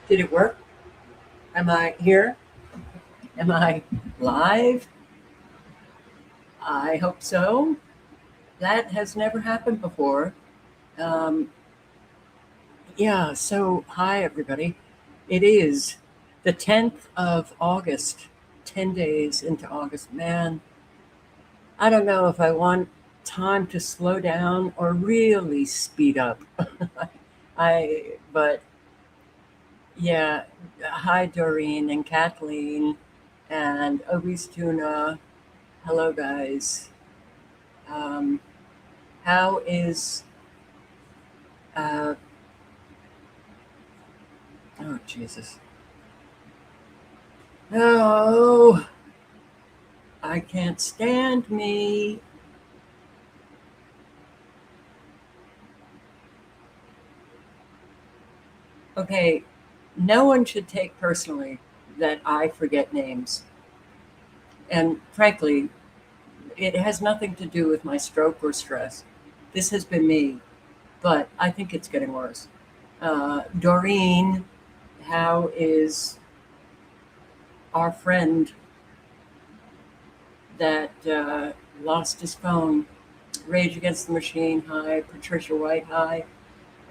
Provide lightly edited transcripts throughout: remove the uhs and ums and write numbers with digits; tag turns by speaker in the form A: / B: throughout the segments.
A: Did it work? Am I here? Am I live? I hope so. That has never happened before. Um, yeah, so hi, everybody. It is the 10th of August, 10 days into August. Man, I don't know if I want time to slow down or really speed up. But yeah, hi, Doreen and Kathleen and Obie's Tuna. Hello, guys. Um, how is, uh, oh, Jesus. Oh, I can't stand me. Okay, no one should take personally that I forget names. And frankly, it has nothing to do with my stroke or stress. This has been me, but I think it's getting worse. Doreen, how is our friend that lost his phone? Rage Against the Machine, hi. Patricia White, hi.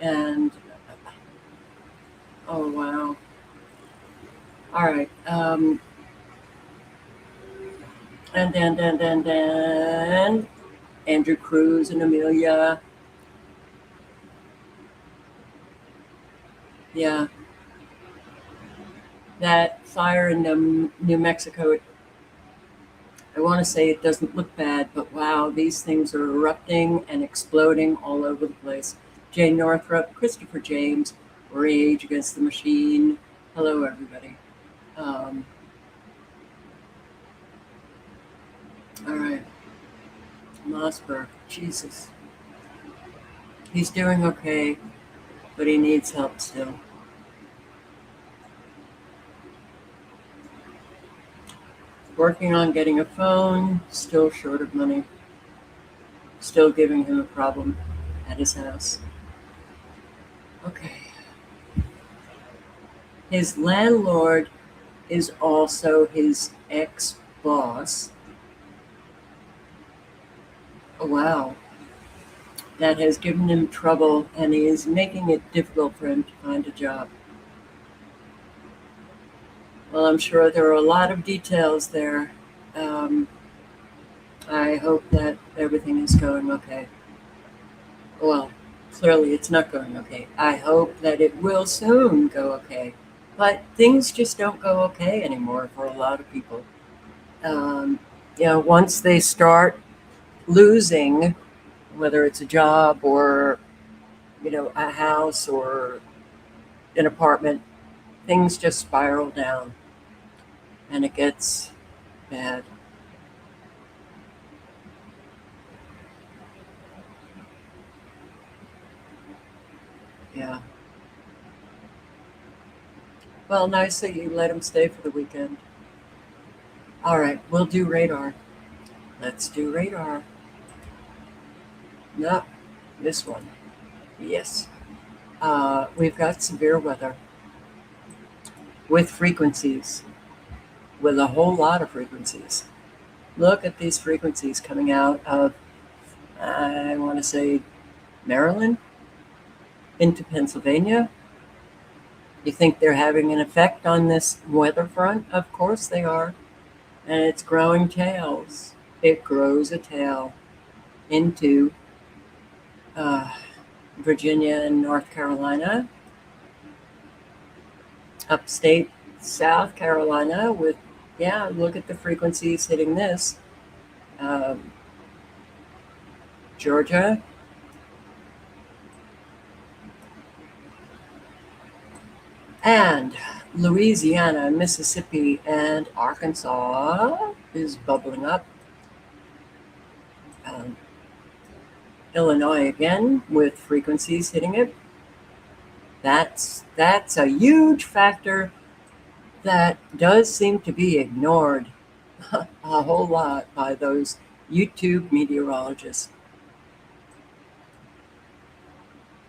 A: And oh wow. All right. And Andrew Cruz and Amelia. Yeah, that fire in New Mexico. I want to say it doesn't look bad, but wow, these things are erupting and exploding all over the place. Jane Northrup, Christopher James, Rage Against the Machine. Hello, everybody. Um, all right, Mossberg. Jesus, he's doing okay, but he needs help still. Working on getting a phone, still short of money, still giving him a problem at his house. Okay. His landlord is also his ex boss. Oh, wow. That has given him trouble and he is making it difficult for him to find a job. Well, I'm sure there are a lot of details there. Um, I hope that everything is going okay. Well, clearly it's not going okay. I hope that it will soon go okay. But things just don't go okay anymore for a lot of people. Um, once they start losing, whether it's a job or, a house or an apartment, things just spiral down and it gets bad. Yeah. Well, nice that you let him stay for the weekend. All right, we'll do radar. Let's do radar. No, this one. Yes. We've got severe weather with frequencies, with a whole lot of frequencies. Look at these frequencies coming out of, I want to say, Maryland into Pennsylvania. You think they're having an effect on this weather front? Of course they are. And it's growing tails. It grows a tail into uh, Virginia and North Carolina, upstate South Carolina with, yeah, look at the frequencies hitting this. Um, Georgia, and Louisiana, Mississippi, and Arkansas is bubbling up. Um, Illinois again with frequencies hitting it. That's a huge factor that does seem to be ignored a whole lot by those YouTube meteorologists.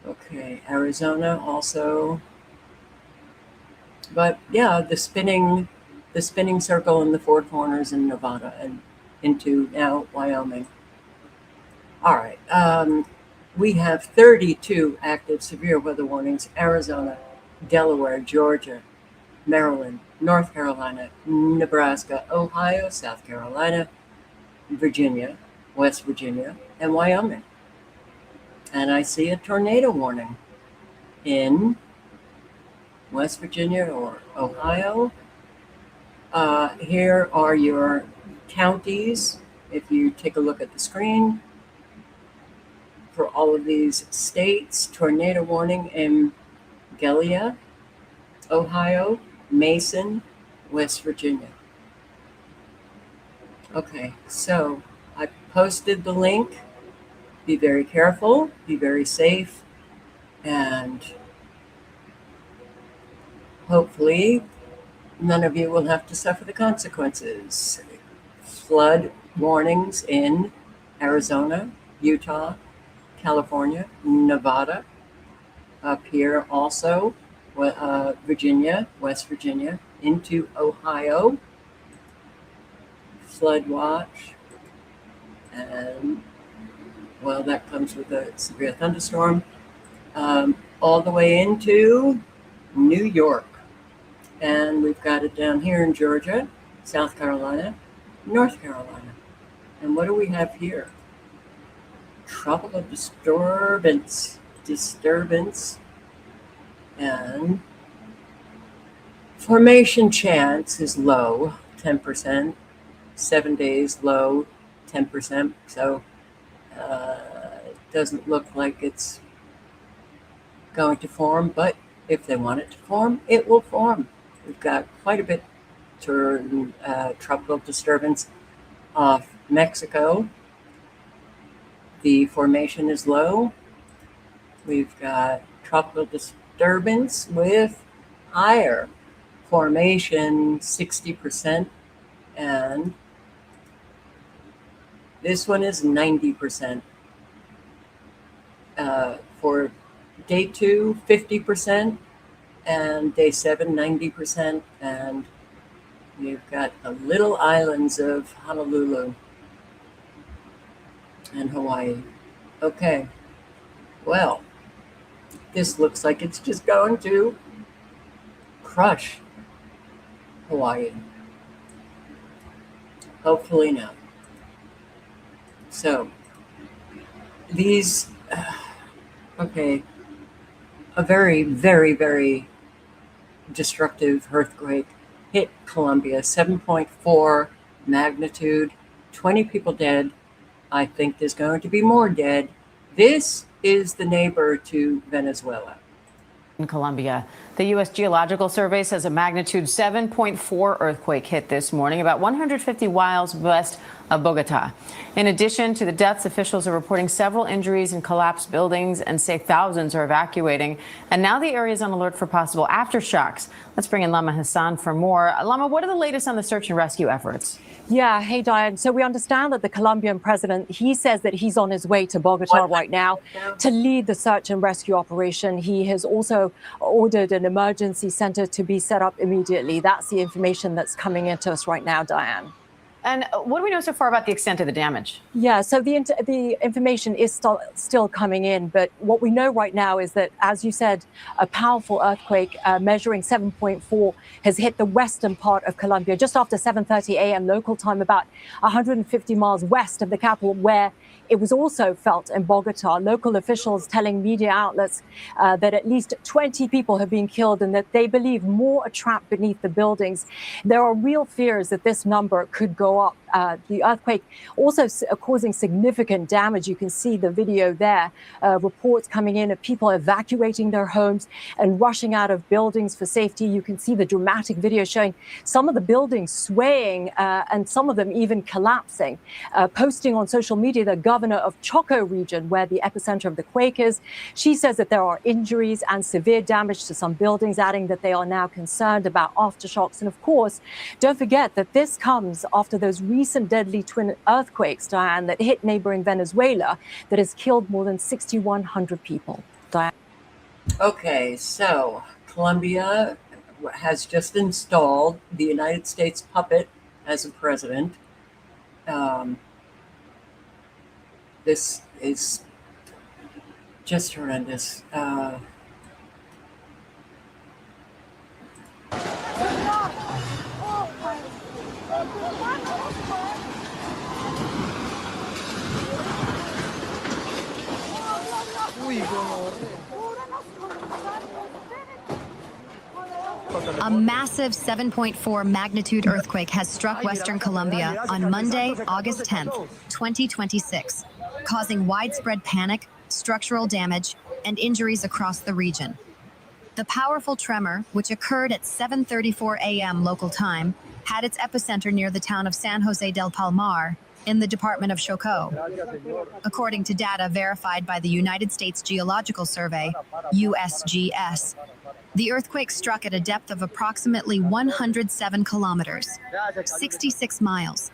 A: Okay, Arizona also. But yeah, the spinning circle in the Four Corners in Nevada and into now Wyoming. All right. We have 32 active severe weather warnings: Arizona, Delaware, Georgia, Maryland, North Carolina, Nebraska, Ohio, South Carolina, Virginia, West Virginia, and Wyoming. And I see a tornado warning in West Virginia or Ohio. Here are your counties. If you take a look at the screen, for all of these states, tornado warning in Gallia, Ohio, Mason, West Virginia. Okay, so I posted the link. Be very careful, be very safe, and hopefully none of you will have to suffer the consequences. Flood warnings in Arizona, Utah, California, Nevada, up here also, Virginia, West Virginia, into Ohio, flood watch, and well, that comes with a severe thunderstorm, all the way into New York. And we've got it down here in Georgia, South Carolina, North Carolina. And what do we have here? Tropical disturbance, and formation chance is low, 10%, 7 days low, 10%. So it doesn't look like it's going to form, but if they want it to form, it will form. We've got quite a bit to tropical disturbance off Mexico. The formation is low. We've got tropical disturbance with higher formation, 60%, and this one is 90%. For day 2, 50%, and day 7, 90%, and you've got the little islands of Honolulu and Hawaii. Okay, well, this looks like it's just going to crush Hawaii. Hopefully not. So, these, okay, a very, very, very destructive earthquake hit Colombia, 7.4 magnitude, 20 people dead. I think there's going to be more dead. This is the neighbor to Venezuela.
B: In Colombia, the U.S. Geological Survey says a magnitude 7.4 earthquake hit this morning, about 150 miles west of Bogota. In addition to the deaths, officials are reporting several injuries in collapsed buildings and say thousands are evacuating. And now the area is on alert for possible aftershocks. Let's bring in Lama Hassan for more. Lama, what are the latest on the search and rescue efforts?
C: Yeah. Hey, Diane. So we understand that the Colombian president, he says that he's on his way to Bogota right now to lead the search and rescue operation. He has also ordered an emergency center to be set up immediately. That's the information that's coming into us right now, Diane.
B: And what do we know so far about the extent of the damage?
C: Yeah, so the information is still coming in. But what we know right now is that, as you said, a powerful earthquake measuring 7.4 has hit the western part of Colombia just after 7:30 a.m. local time, about 150 miles west of the capital, where it was also felt in Bogota. Local officials telling media outlets that at least 20 people have been killed and that they believe more are trapped beneath the buildings. There are real fears that this number could go up. The earthquake also causing significant damage. You can see the video there. Reports coming in of people evacuating their homes and rushing out of buildings for safety. You can see the dramatic video showing some of the buildings swaying and some of them even collapsing. Posting on social media, the governor of Choco region, where the epicenter of the quake is, she says that there are injuries and severe damage to some buildings, adding that they are now concerned about aftershocks. And of course, don't forget that this comes after those recent deadly twin earthquakes, Diane, that hit neighboring Venezuela, that has killed more than 6,100 people. Diane.
A: Okay, so Colombia, has just installed the United States puppet as a president. This is just horrendous.
D: A massive 7.4 magnitude earthquake has struck Western Colombia on Monday, August 10th, 2026, causing widespread panic, structural damage, and injuries across the region. The powerful tremor, which occurred at 7:34 a.m. local time, had its epicenter near the town of San Jose del Palmar in the department of Chocó. According to data verified by the United States Geological Survey, USGS, the earthquake struck at a depth of approximately 107 kilometers, 66 miles.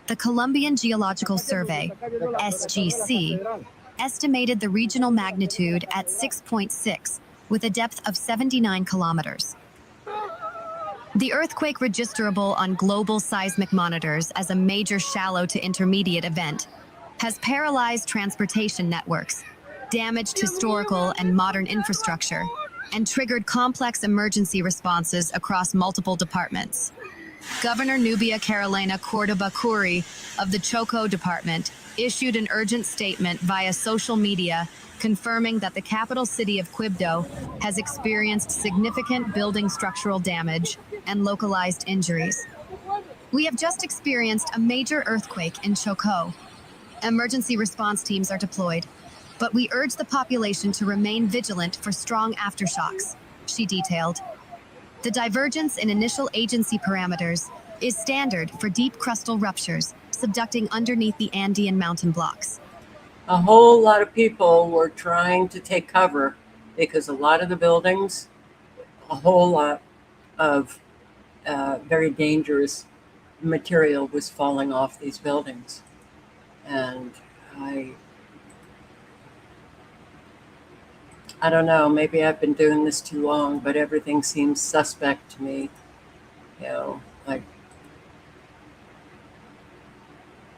D: The Colombian Geological Survey, SGC, estimated the regional magnitude at 6.6, with a depth of 79 kilometers. The earthquake, registerable on global seismic monitors as a major shallow to intermediate event, has paralyzed transportation networks, damaged historical and modern infrastructure, and triggered complex emergency responses across multiple departments. Governor Nubia Carolina Cordoba Curry of the Chocó Department issued an urgent statement via social media confirming that the capital city of Quibdó has experienced significant building structural damage and localized injuries. We have just experienced a major earthquake in Chocó. Emergency response teams are deployed, but we urge the population to remain vigilant for strong aftershocks, she detailed. The divergence in initial agency parameters is standard for deep crustal ruptures subducting underneath the Andean mountain blocks.
A: A whole lot of people were trying to take cover because a lot of the buildings, a whole lot of very dangerous material was falling off these buildings. And I don't know, maybe I've been doing this too long, but everything seems suspect to me. You know, like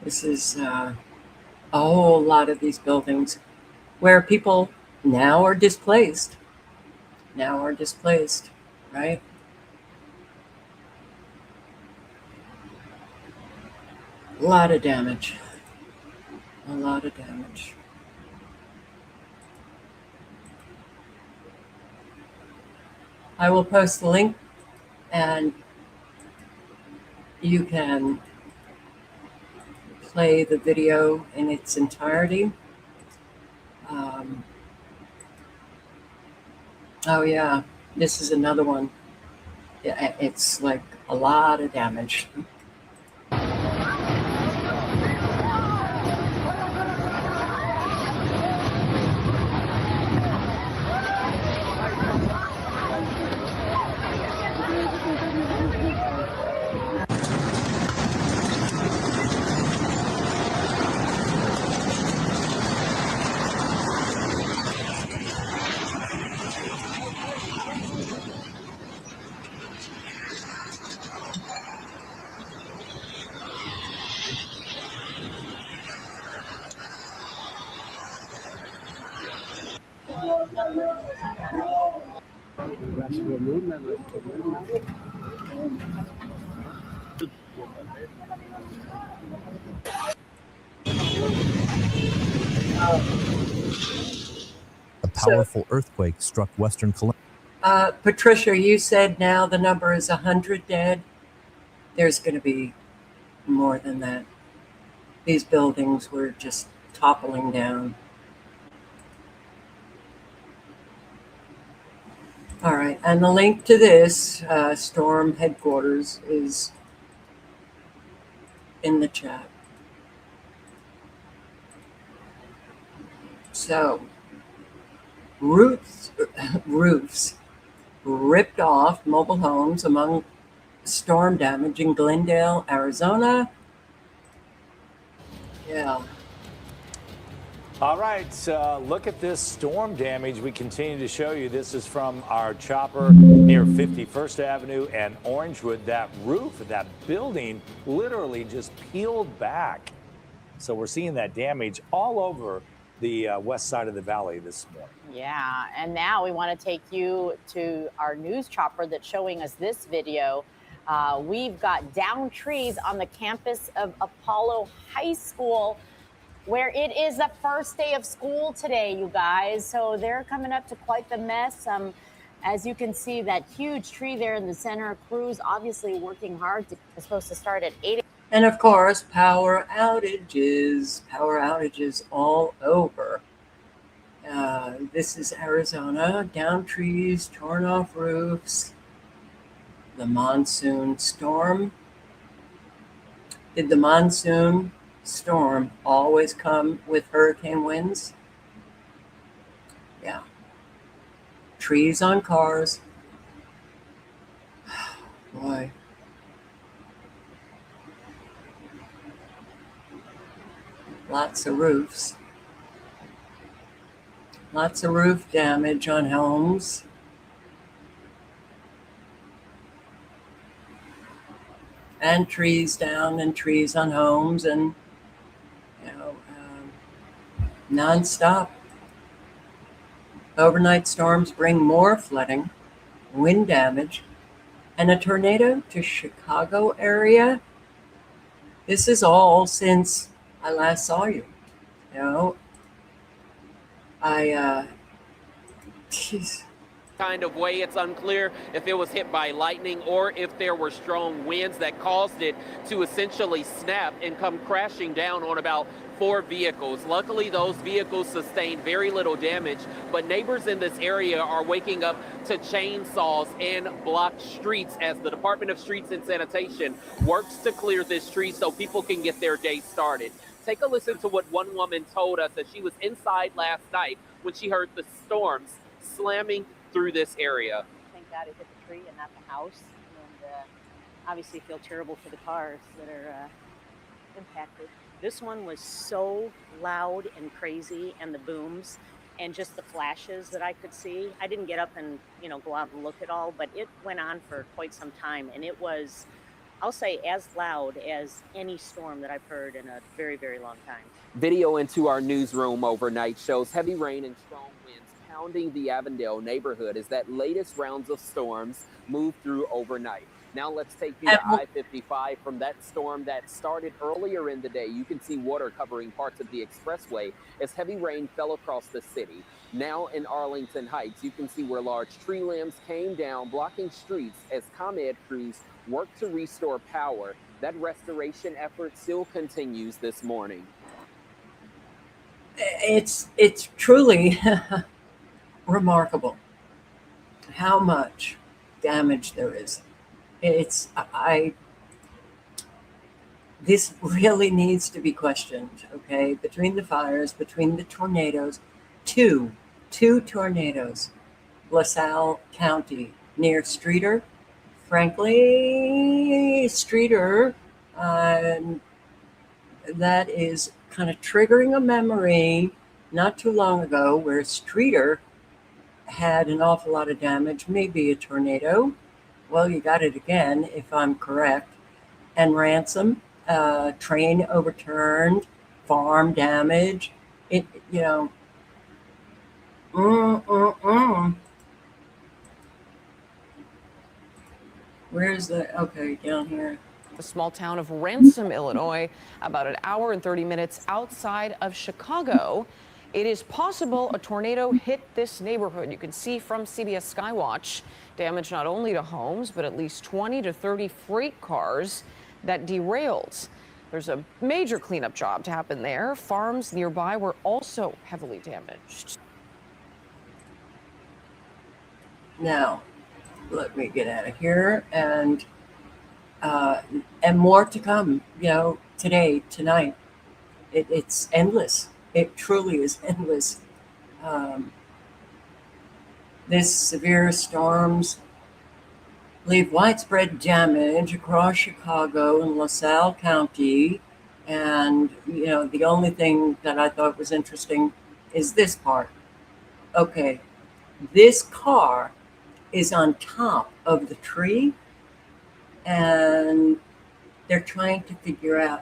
A: this is a whole lot of these buildings where people now are displaced, right? A lot of damage. I will post the link and you can play the video in its entirety. Oh yeah, this is another one. Yeah, it's like a lot of damage.
E: A powerful earthquake struck Western Colombia.
A: Patricia, you said now the number is 100 dead. There's going to be more than that. These buildings were just toppling down. All right, and the link to this storm headquarters is in the chat. So, roofs ripped off mobile homes among storm damage in Glendale, Arizona. Yeah.
F: All right, look at this storm damage we continue to show you. This is from our chopper near 51st Avenue and Orangewood. That roof of that building literally just peeled back. So we're seeing that damage all over the west side of the valley this morning.
G: Yeah, and now we want to take you to our news chopper that's showing us this video. We've got downed trees on the campus of Apollo High School, where it is the first day of school today, you guys. So they're coming up to quite the mess. As you can see, that huge tree there in the center. Crews obviously working hard. It's supposed to start at 8.
A: And of course, power outages all over. This is Arizona. Down trees, torn off roofs. The monsoon storm. Did the monsoon storm always come with hurricane winds? Yeah. Trees on cars. Boy. Lots of roofs. Lots of roof damage on homes. And trees down and trees on homes, and nonstop. Overnight storms bring more flooding, wind damage, and a tornado to Chicago area. This is all since I last saw you. Geez.
H: Kind of way. It's unclear if it was hit by lightning or if there were strong winds that caused it to essentially snap and come crashing down on about 4 vehicles. Luckily, those vehicles sustained very little damage, but neighbors in this area are waking up to chainsaws and blocked streets as the Department of Streets and Sanitation works to clear this tree so people can get their day started. Take a listen to what one woman told us, that she was inside last night when she heard the storms slamming through this area.
G: Thank God it hit the tree and not the house. And obviously feel terrible for the cars that are impacted. This one was so loud and crazy, and the booms and just the flashes that I could see. I didn't get up and, go out and look at all, but it went on for quite some time. And it was, I'll say, as loud as any storm that I've heard in a very, very long time.
H: Video into our newsroom overnight shows heavy rain and strong winds pounding the Avondale neighborhood as that latest rounds of storms move through overnight. Now let's take you to I-55 from that storm that started earlier in the day. You can see water covering parts of the expressway as heavy rain fell across the city. Now in Arlington Heights, you can see where large tree limbs came down, blocking streets as ComEd crews work to restore power. That restoration effort still continues this morning.
A: It's truly remarkable how much damage there is. This really needs to be questioned, okay? Between the fires, between the tornadoes, two tornadoes, LaSalle County near Streeter. Frankly, Streeter, that is kind of triggering a memory not too long ago where Streeter had an awful lot of damage, maybe a tornado. Well, you got it again, if I'm correct. And Ransom, train overturned, farm damage. Where's down here.
I: The small town of Ransom, Illinois, about an hour and 30 minutes outside of Chicago. It is possible a tornado hit this neighborhood. You can see from CBS Skywatch damage not only to homes, but at least 20 to 30 freight cars that derailed. There's a major cleanup job to happen there. Farms nearby were also heavily damaged.
A: Now, let me get out of here, and more to come. Today, tonight, it's endless. It truly is endless. This severe storms leave widespread damage across Chicago and LaSalle County, And, you know, the only thing that I thought was interesting is this part. Okay, this car is on top of the tree, and they're trying to figure out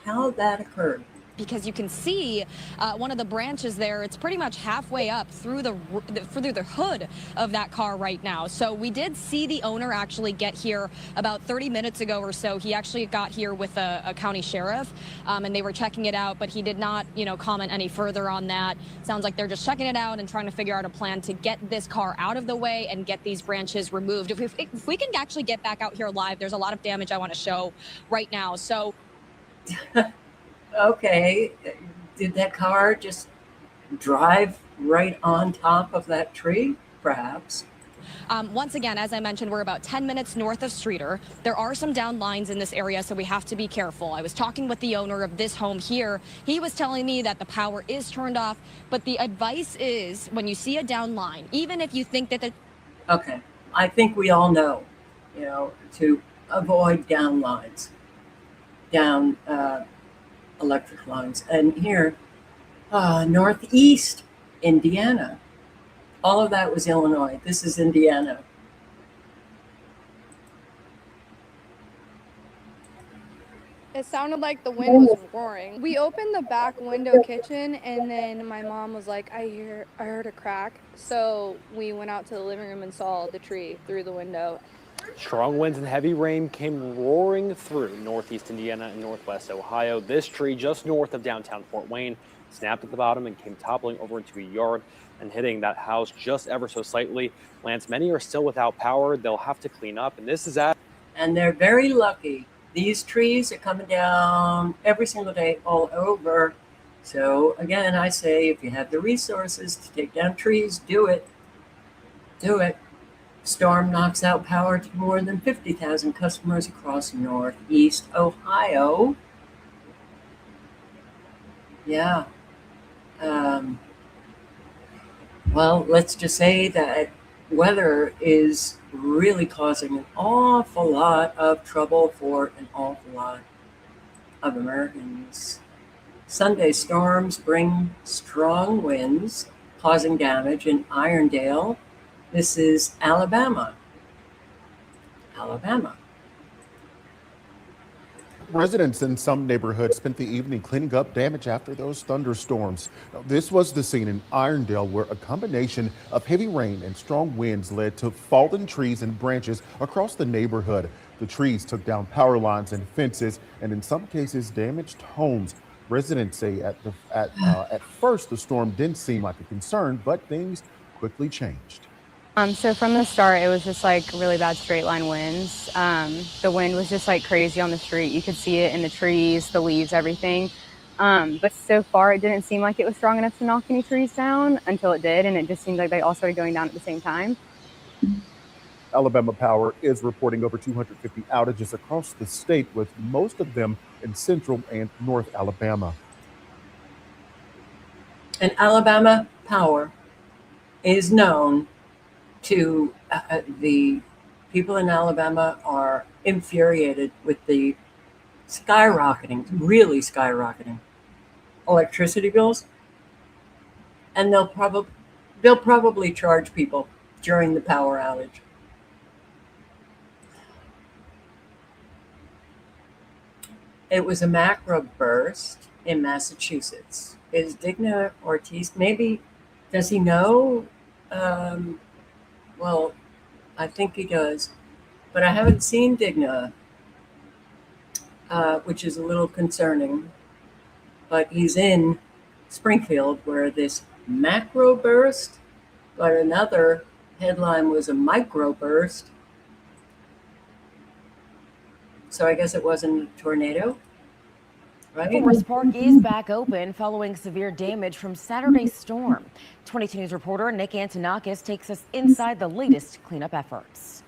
A: how that occurred.
J: Because you can see one of the branches there. It's pretty much halfway up through the hood of that car right now. So we did see the owner actually get here about 30 minutes ago or so. He actually got here with a county sheriff, and they were checking it out, but he did not, comment any further on that. Sounds like they're just checking it out and trying to figure out a plan to get this car out of the way and get these branches removed. If we can actually get back out here live, there's a lot of damage I want to show right now. So.
A: Okay, did that car just drive right on top of that tree? Perhaps.
J: Once again, as I mentioned, we're about 10 minutes north of Streeter. There are some down lines in this area, so we have to be careful. I was talking with the owner of this home here. He was telling me that the power is turned off, but the advice is when you see a down line, even if you think that the...
A: Okay, I think we all know, to avoid down lines, down electric lines. And here, northeast Indiana. All of that was Illinois. This is Indiana.
K: It sounded like the wind was roaring. We opened the back window kitchen, and then my mom was like, I heard a crack. So we went out to the living room and saw the tree through the window.
L: Strong winds and heavy rain came roaring through northeast Indiana and northwest Ohio. This tree just north of downtown Fort Wayne snapped at the bottom and came toppling over into a yard and hitting that house just ever so slightly. Lance, many are still without power. They'll have to clean up, and this is at...
A: And they're very lucky. These trees are coming down every single day all over. So again, I say, if you have the resources to take down trees, do it. Do it. Storm knocks out power to more than 50,000 customers across northeast Ohio. Yeah. Well, let's just say that weather is really causing an awful lot of trouble for an awful lot of Americans. Sunday storms bring strong winds, causing damage in Irondale. This is Alabama.
M: Residents in some neighborhoods spent the evening cleaning up damage after those thunderstorms. Now, this was the scene in Irondale, where a combination of heavy rain and strong winds led to fallen trees and branches across the neighborhood. The trees took down power lines and fences, and in some cases damaged homes. Residents say at first the storm didn't seem like a concern, but things quickly changed.
N: So from the start, it was just like really bad straight line winds. The wind was just like crazy on the street. You could see it in the trees, the leaves, everything. But so far, it didn't seem like it was strong enough to knock any trees down until it did. And it just seemed like they all started going down at the same time.
M: Alabama Power is reporting over 250 outages across the state, with most of them in central and north Alabama.
A: And Alabama Power is known to the people in Alabama are infuriated with the really skyrocketing electricity bills, and they'll probably charge people during the power outage. It was a macro burst in Massachusetts. Is Digna Ortiz, maybe, does he know? Well, I think he does, but I haven't seen Digna, which is a little concerning. But he's in Springfield, where this macro burst, but another headline was a micro burst. So I guess it wasn't a tornado, right?
O: Forest Park is back open following severe damage from Saturday's storm. 22 News reporter Nick Antonakis takes us inside the latest cleanup efforts.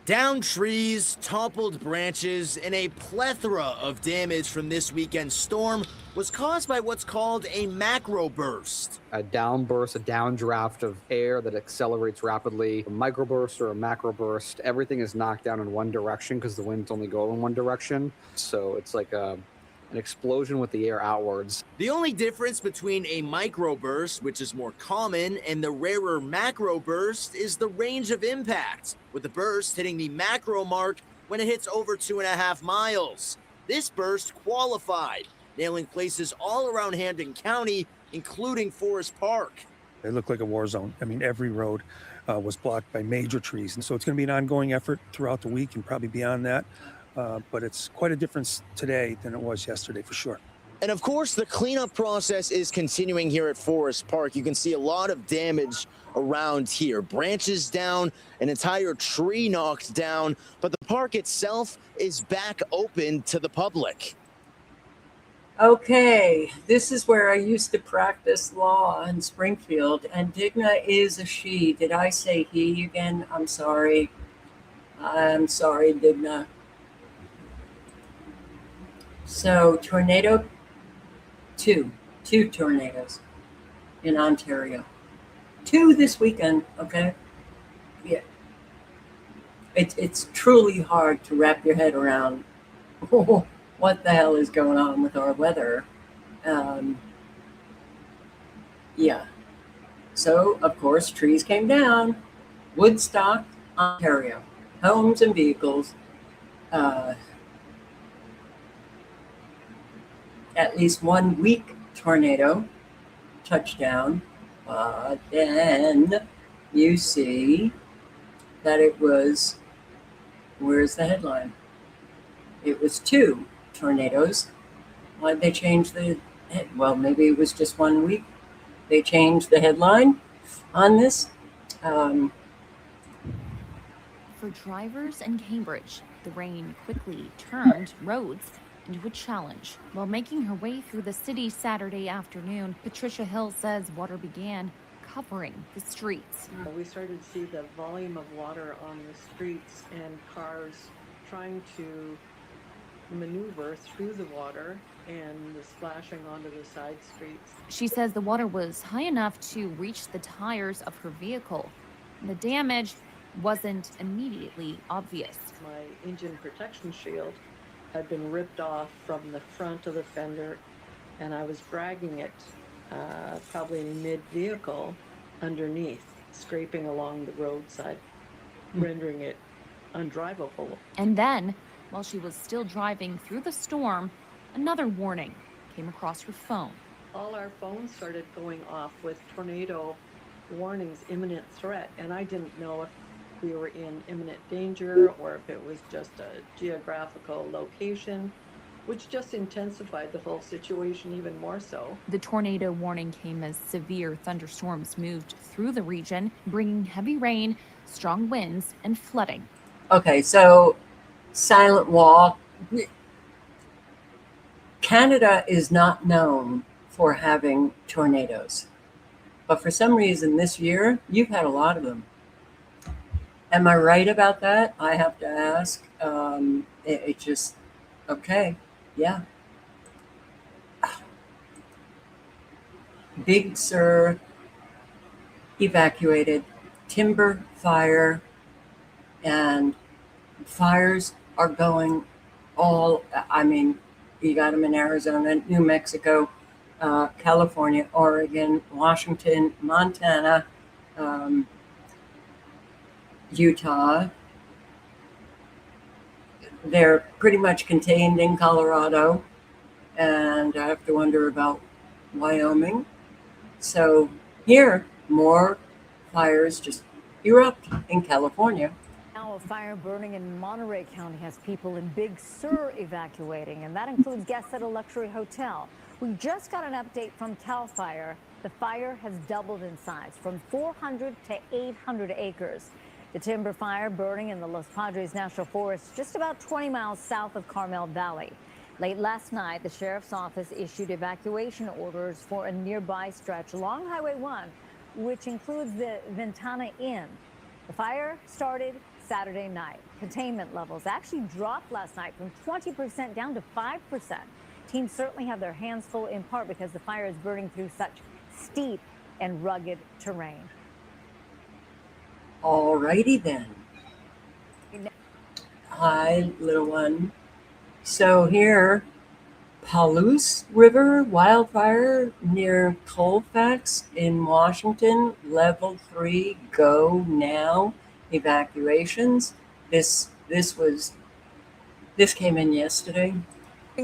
P: Downed trees, toppled branches, and a plethora of damage from this weekend's storm was caused by what's called a macro burst.
Q: A downburst, a downdraft of air that accelerates rapidly. A microburst or a macroburst, everything is knocked down in one direction because the winds only go in one direction. So it's like a an explosion with the air outwards.
P: The only difference between a microburst, which is more common, and the rarer macroburst is the range of impact, with the burst hitting the macro mark when it hits over 2.5 miles. This burst qualified, nailing places all around Hampden County, including Forest Park.
R: It looked like a war zone. I mean, every road was blocked by major trees. And so it's going to be an ongoing effort throughout the week and probably beyond that. But it's quite a difference today than it was yesterday, for sure.
P: And of course, the cleanup process is continuing here at Forest Park. You can see a lot of damage around here. Branches down, an entire tree knocked down, but the park itself is back open to the public.
A: Okay, this is where I used to practice law in Springfield, and Digna is a she. Did I say he again? I'm sorry. I'm sorry, Digna. So, tornado two tornadoes in Ontario. 2 this weekend, okay? Yeah. It's truly hard to wrap your head around what the hell is going on with our weather. Yeah. So, of course, trees came down. Woodstock, Ontario. Homes and vehicles. At least 1 week tornado touchdown. Then you see that it was, where's the headline? It was 2 tornadoes. Why'd they change well, maybe it was just 1 week. They changed the headline on this.
S: For drivers in Cambridge, the rain quickly turned roads into a challenge. While making her way through the city Saturday afternoon, Patricia Hill says water began covering the streets.
T: We started to see the volume of water on the streets and cars trying to maneuver through the water and the splashing onto the side streets.
S: She says the water was high enough to reach the tires of her vehicle. The damage wasn't immediately obvious.
T: My engine protection shield had been ripped off from the front of the fender, and I was dragging it probably mid-vehicle underneath, scraping along the roadside, rendering it undrivable.
S: And then, while she was still driving through the storm, another warning came across her phone.
T: All our phones started going off with tornado warnings, imminent threat, and I didn't know if we were in imminent danger or if it was just a geographical location, which just intensified the whole situation even more so.
S: The tornado warning came as severe thunderstorms moved through the region, bringing heavy rain, strong winds, and flooding.
A: Okay, so silent wall. Canada is not known for having tornadoes, but for some reason this year, you've had a lot of them. Am I right about that? I have to ask. It just, okay, yeah. Big Sur evacuated, timber fire, and fires are going all, I mean, you got them in Arizona, New Mexico, California, Oregon, Washington, Montana, Utah. They're pretty much contained in Colorado, and I have to wonder about Wyoming. So here, more fires just erupt in California.
U: Now a fire burning in Monterey County has people in Big Sur evacuating, and that includes guests at a luxury hotel. We just got an update from CAL FIRE. The fire has doubled in size from 400 to 800 acres. The timber fire burning in the Los Padres National Forest, just about 20 miles south of Carmel Valley. Late last night, the sheriff's office issued evacuation orders for a nearby stretch along Highway 1, which includes the Ventana Inn. The fire started Saturday night. Containment levels actually dropped last night from 20% down to 5%. Teams certainly have their hands full, in part because the fire is burning through such steep and rugged terrain.
A: All righty then. Hi, little one. So here, Palouse River wildfire near Colfax in Washington, level 3, go now. Evacuations. This came in yesterday.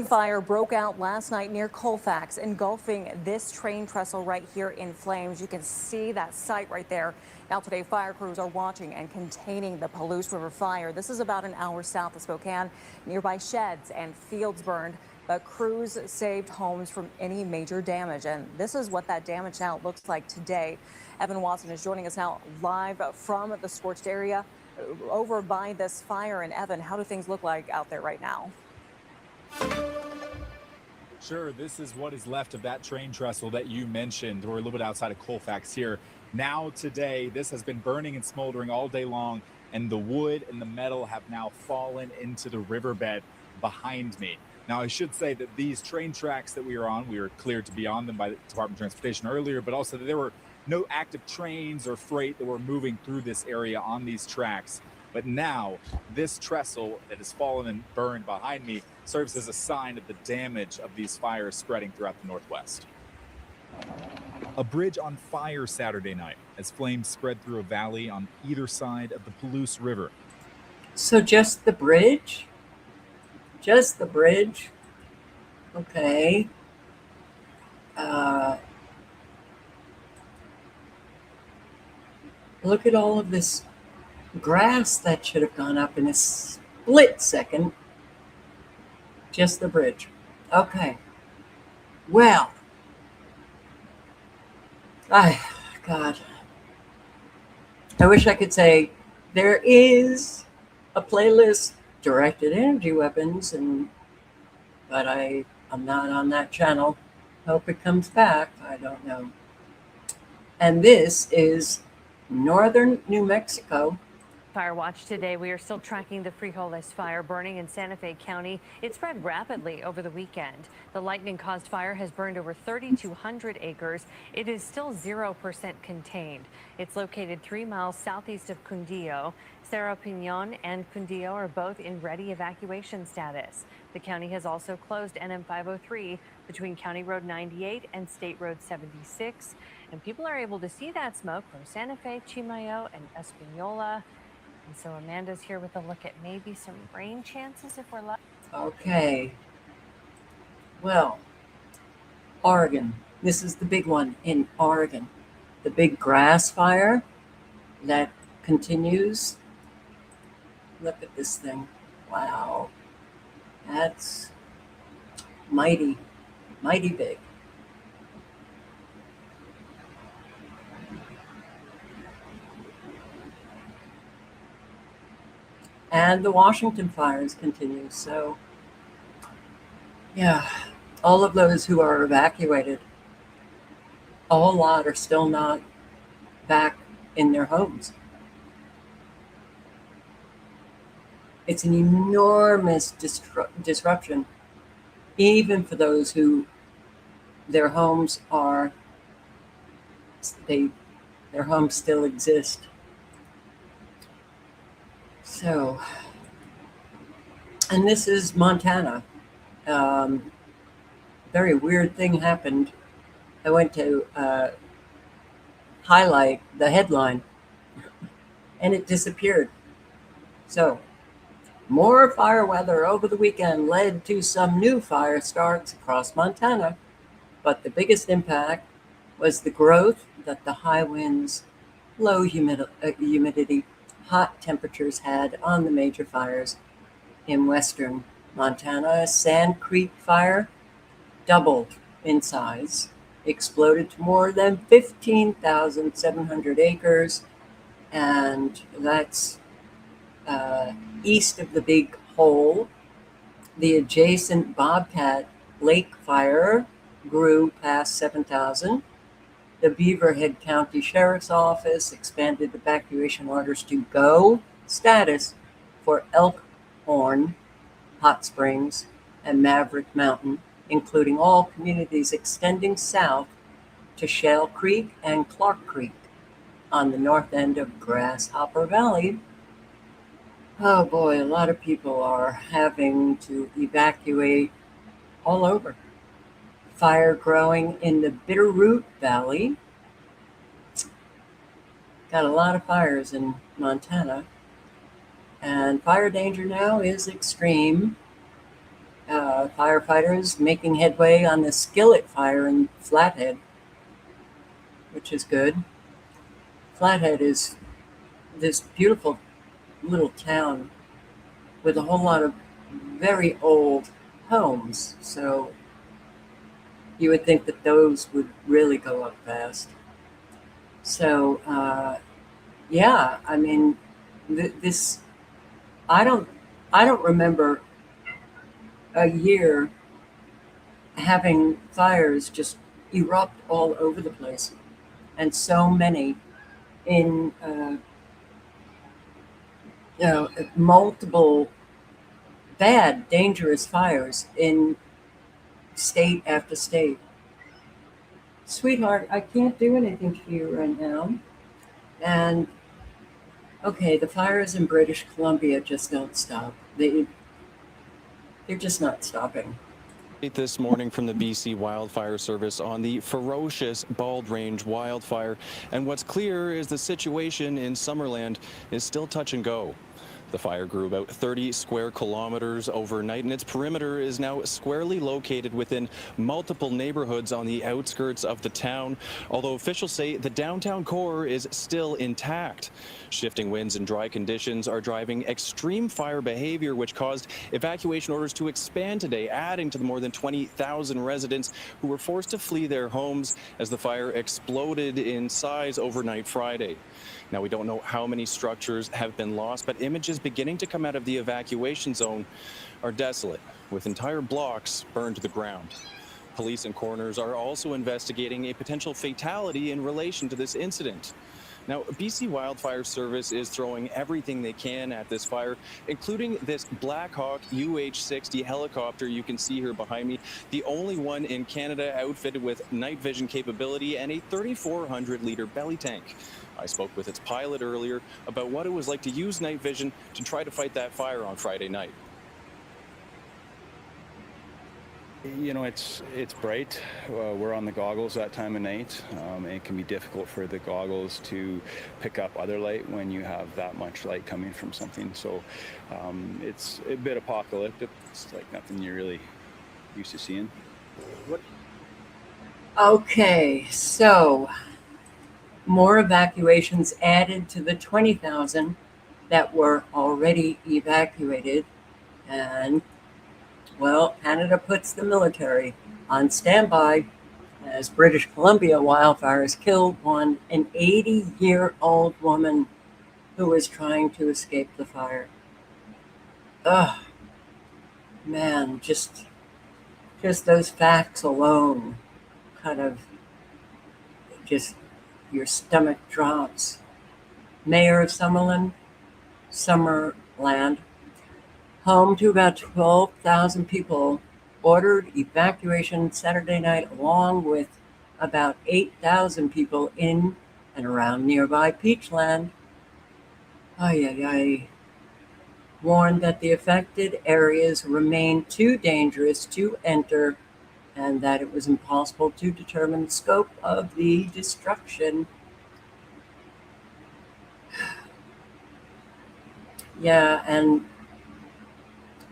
C: Fire broke out last night near Colfax, engulfing this train trestle right here in flames. You can see that site right there. Now today, fire crews are watching and containing the Palouse River fire. This is about an hour south of Spokane. Nearby sheds and fields burned, but crews saved homes from any major damage. And this is what that damage now looks like today. Evan Watson is joining us now live from the scorched area over by this fire. And Evan, how do things look like out there right now?
B: Sure, this is what is left of that train trestle that you mentioned. We're a little bit outside of Colfax here. Now today, this has been burning and smoldering all day long, and the wood and the metal have now fallen into the riverbed behind me. Now, I should say that these train tracks that we are on, we were cleared to be on them by the Department of Transportation earlier, but also that there were no active trains or freight that were moving through this area on these tracks. But now, this trestle that has fallen and burned behind me serves as a sign of the damage of these fires spreading throughout the Northwest. A bridge on fire Saturday night as flames spread through a valley on either side of the Palouse River.
A: So just the bridge? Just the bridge? Okay. Look at all of this grass that should have gone up in a split second. Just the bridge. Okay. Well. God. I wish I could say there is a playlist directed energy weapons, but I'm not on that channel. Hope it comes back. I don't know. And this is northern New Mexico.
V: Fire watch today. We are still tracking the Frijoles fire burning in Santa Fe County. It spread rapidly over the weekend. The lightning-caused fire has burned over 3,200 acres. It is still 0% contained. It's located 3 miles southeast of Cundillo. Cerro Pinon and Cundillo are both in ready evacuation status. The county has also closed NM 503 between County Road 98 and State Road 76. And people are able to see that smoke from Santa Fe, Chimayo, and Espanola. And so Amanda's here with a look at maybe some rain chances if we're lucky.
A: Okay. Well, Oregon. This is the big one in Oregon. The big grass fire that continues. Look at this thing. Wow. That's mighty, mighty big. And the Washington fires continue. So, yeah, all of those who are evacuated, a whole lot are still not back in their homes. It's an enormous disruption, even for those who their homes still exist. So, and this is Montana. Very weird thing happened. I went to highlight the headline and it disappeared. So, more fire weather over the weekend led to some new fire starts across Montana, but the biggest impact was the growth that the high winds, low humidity, hot temperatures had on the major fires in western Montana. Sand Creek fire doubled in size, exploded to more than 15,700 acres, and that's east of the Big Hole. The adjacent Bobcat Lake fire grew past 7,000. The Beaverhead County Sheriff's Office expanded evacuation orders to go status for Elkhorn, Hot Springs, and Maverick Mountain, including all communities extending south to Shell Creek and Clark Creek on the north end of Grasshopper Valley. Oh boy, a lot of people are having to evacuate all over. Fire growing in the Bitterroot Valley. Got a lot of fires in Montana. And fire danger now is extreme. Firefighters making headway on the Skillet fire in Flathead, which is good. Flathead is this beautiful little town with a whole lot of very old homes. So you would think that those would really go up fast. So, yeah, I mean, this, I don't remember a year having fires just erupt all over the place, and so many in multiple bad, dangerous fires in state after state. Sweetheart, I can't do anything to you right now. And okay, the fires in British Columbia just don't stop. They're just not stopping.
D: This morning from the BC Wildfire Service on the ferocious Bald Range wildfire. And what's clear is the situation in Summerland is still touch and go. The fire grew about 30 square kilometers overnight, and its perimeter is now squarely located within multiple neighborhoods on the outskirts of the town, although officials say the downtown core is still intact. Shifting winds and dry conditions are driving extreme fire behavior, which caused evacuation orders to expand today, adding to the more than 20,000 residents who were forced to flee their homes as the fire exploded in size overnight Friday. Now, we don't know how many structures have been lost, but images beginning to come out of the evacuation zone are desolate, with entire blocks burned to the ground. Police and coroners are also investigating a potential fatality in relation to this incident. Now, BC Wildfire Service is throwing everything they can at this fire, including this Black Hawk UH-60 helicopter you can see here behind me, the only one in Canada outfitted with night vision capability and a 3,400-liter belly tank. I spoke with its pilot earlier about what it was like to use night vision to try to fight that fire on Friday night.
E: You know, it's bright. We're on the goggles that time of night. It can be difficult for the goggles to pick up other light when you have that much light coming from something. So it's a bit apocalyptic. It's like nothing you're really used to seeing.
A: Okay, so more evacuations added to the 20,000 that were already evacuated. And, well, Canada puts the military on standby as British Columbia wildfires killed an 80-year-old woman who was trying to escape the fire. Ugh, man, just those facts alone kind of just, your stomach drops. Mayor of Summerland, home to about 12,000 people, ordered evacuation Saturday night, along with about 8,000 people in and around nearby Peachland. Warned that the affected areas remain too dangerous to enter and that it was impossible to determine the scope of the destruction. Yeah, and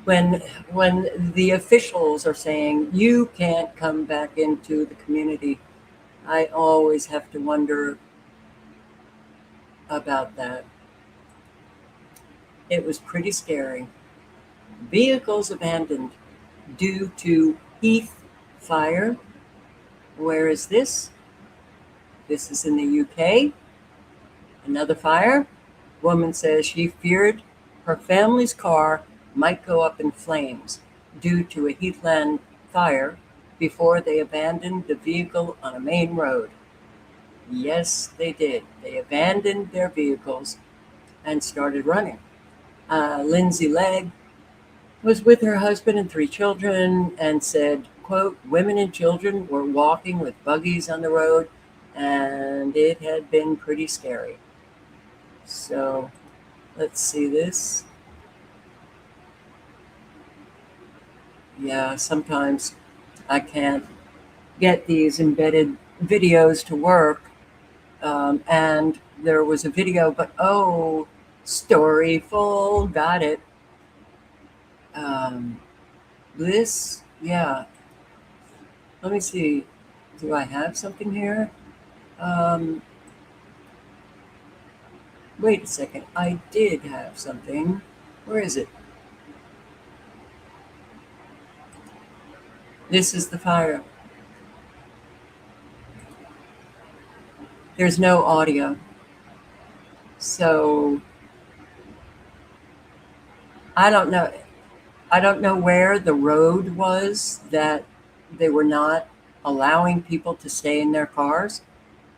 A: when the officials are saying you can't come back into the community, I always have to wonder about that. It was pretty scary. Vehicles abandoned due to heath fire. Where is this? This is in the UK. Another fire. Woman says she feared her family's car might go up in flames due to a heathland fire before they abandoned the vehicle on a main road. Yes, they did. They abandoned their vehicles and started running. Lindsay Legg was with her husband and 3 children and said, quote, women and children were walking with buggies on the road and it had been pretty scary. So let's see this. Yeah, sometimes I can't get these embedded videos to work. And there was a video, but Storyful, got it. Yeah. Let me see. Do I have something here? Wait a second. I did have something. Where is it? This is the fire. There's no audio. So I don't know. I don't know where the road was that they were not allowing people to stay in their cars.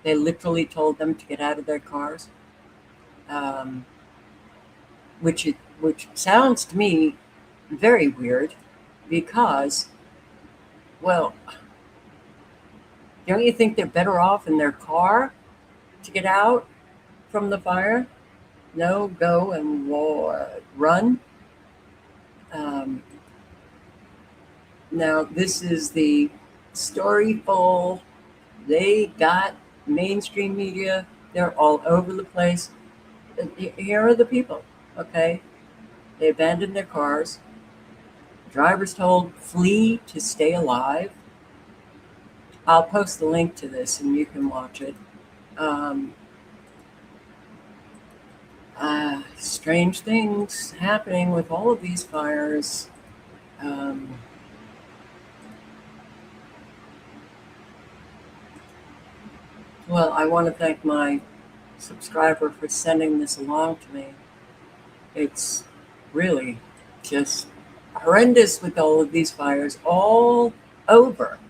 A: They literally told them to get out of their cars, which sounds to me very weird because, well, don't you think they're better off in their car to get out from the fire? No, go and run. Now, this is the Storyful. They got mainstream media. They're all over the place. Here are the people, okay? They abandoned their cars. Drivers told flee to stay alive. I'll post the link to this and you can watch it. Strange things happening with all of these fires. Well, I want to thank my subscriber for sending this along to me. It's really just horrendous with all of these fires all over.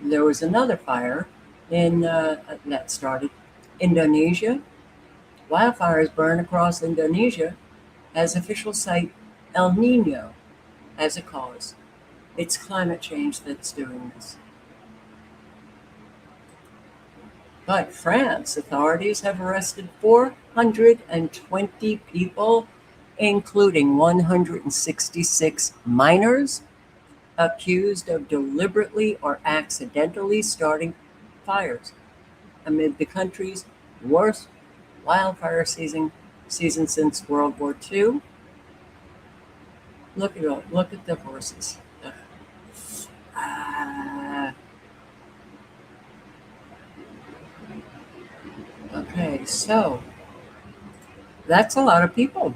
A: There was another fire that started Indonesia. Wildfires burn across Indonesia as officials cite El Nino as a cause. It's climate change that's doing this. But France authorities have arrested 420 people, including 166 minors, accused of deliberately or accidentally starting fires amid the country's worst wildfire season since World War II. Look at the horses. Okay, so that's a lot of people.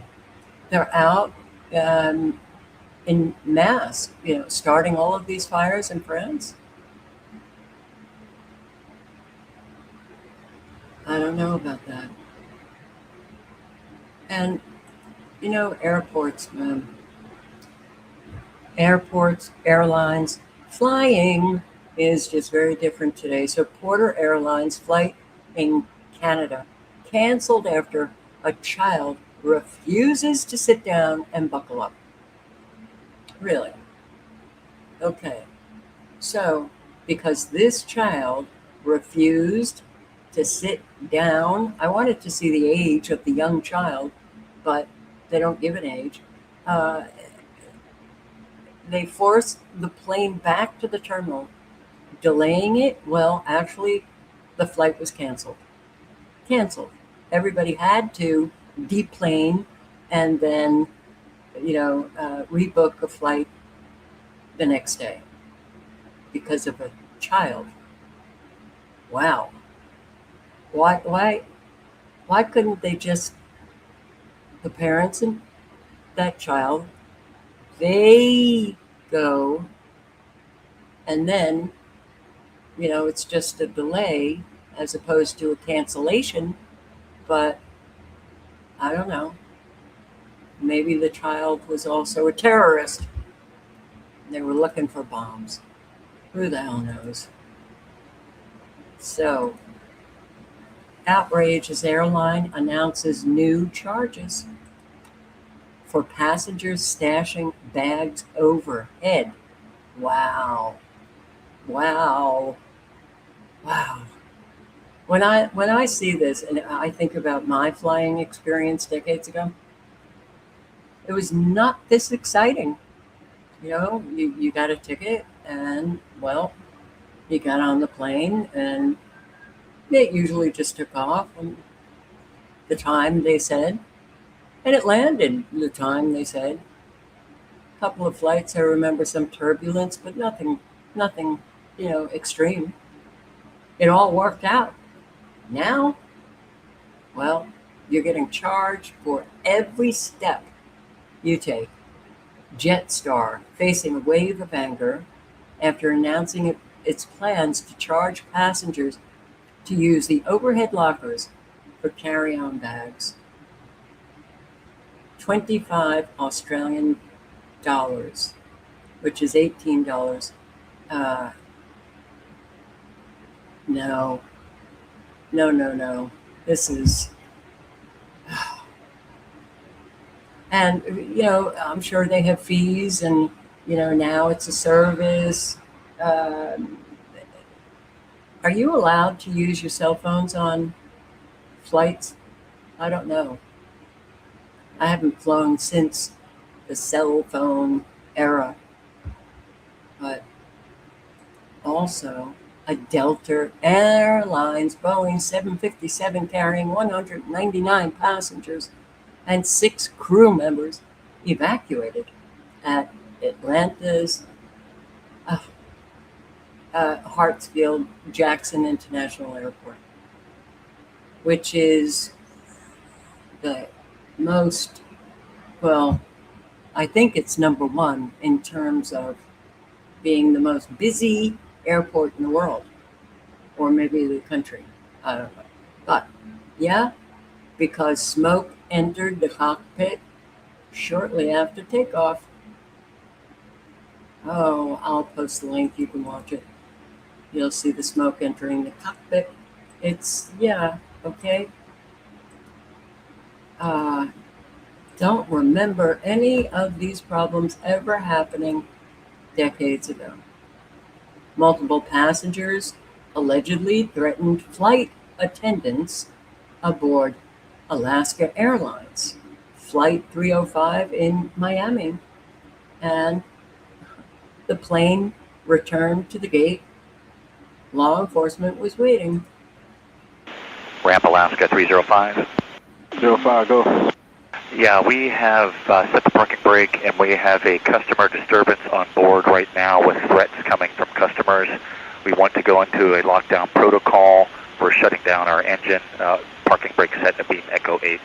A: They're out in mass, starting all of these fires in France. I don't know about that. And, airports, man. Airports, airlines, flying is just very different today. So Porter Airlines flight in Canada canceled after a child refuses to sit down and buckle up. Really? Okay. So, because this child refused to sit down, I wanted to see the age of the young child, but they don't give an age. They forced the plane back to the terminal, delaying it. Well, actually, the flight was canceled. Everybody had to deplane and then, rebook a flight the next day because of a child. Wow. Why couldn't they just, the parents and that child, they go, and then, it's just a delay as opposed to a cancellation. But I don't know. Maybe the child was also a terrorist. They were looking for bombs. Who the hell knows? So, outrage as airline announces new charges for passengers stashing bags overhead. Wow. When I see this and I think about my flying experience decades ago, it was not this exciting. You got a ticket And, well, he got on the plane, and it usually just took off on the time they said, and it landed the time they said. A couple of flights, I remember some turbulence, but nothing, extreme. It all worked out. Now, well, you're getting charged for every step you take. Jetstar facing a wave of anger after announcing its plans to charge passengers to use the overhead lockers for carry-on bags. 25 Australian dollars, which is $18. No. This is, and I'm sure they have fees, and now it's a service. Are you allowed to use your cell phones on flights? I don't know. I haven't flown since the cell phone era, but also a Delta Airlines Boeing 757 carrying 199 passengers and 6 crew members evacuated at Atlanta's Hartsfield-Jackson International Airport, which is the most, well, I think it's number one in terms of being the most busy airport in the world, or maybe the country. I don't know. But yeah, because smoke entered the cockpit shortly after takeoff. Oh, I'll post the link. You can watch it. You'll see the smoke entering the cockpit. It's, yeah, okay. Don't remember any of these problems ever happening decades ago. Multiple passengers allegedly threatened flight attendants aboard Alaska Airlines Flight 305 in Miami, and the plane returned to the gate. Law enforcement was waiting.
F: Ramp Alaska 305.
G: 05, go.
F: Yeah, we have set the parking brake, and we have a customer disturbance on board right now with threats coming from customers. We want to go into a lockdown protocol. We're shutting down our engine. Parking brake set to beam Echo 8.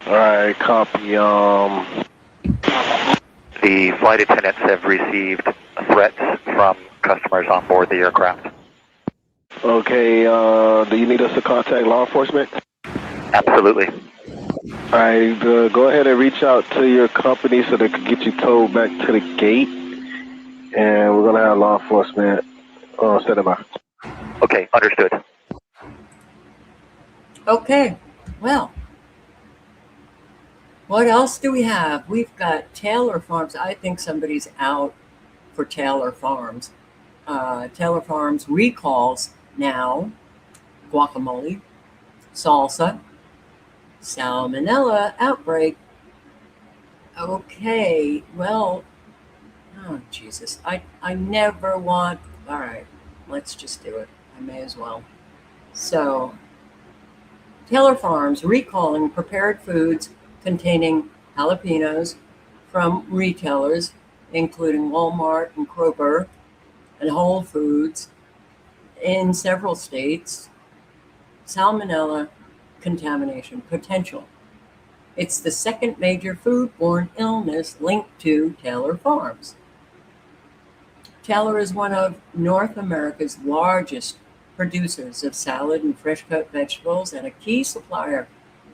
G: All right, copy.
F: The flight attendants have received threats from customers on board the aircraft.
G: Okay, do you need us to contact law enforcement?
F: Absolutely.
G: All right, go ahead and reach out to your company so they can get you towed back to the gate, and we're gonna have law enforcement set them out.
F: Okay, understood.
A: Okay, well, what else do we have? We've got Taylor Farms. I think somebody's out for Taylor Farms. Taylor Farms recalls now guacamole, salsa, salmonella outbreak. Okay, well, oh Jesus, I never want, all right, let's just do it. I may as well. So, Taylor Farms recalling prepared foods containing jalapenos from retailers, including Walmart and Kroger and Whole Foods in several states. Salmonella contamination potential. It's the second major foodborne illness linked to Taylor Farms. Taylor is one of North America's largest producers of salad and fresh-cut vegetables and a key supplier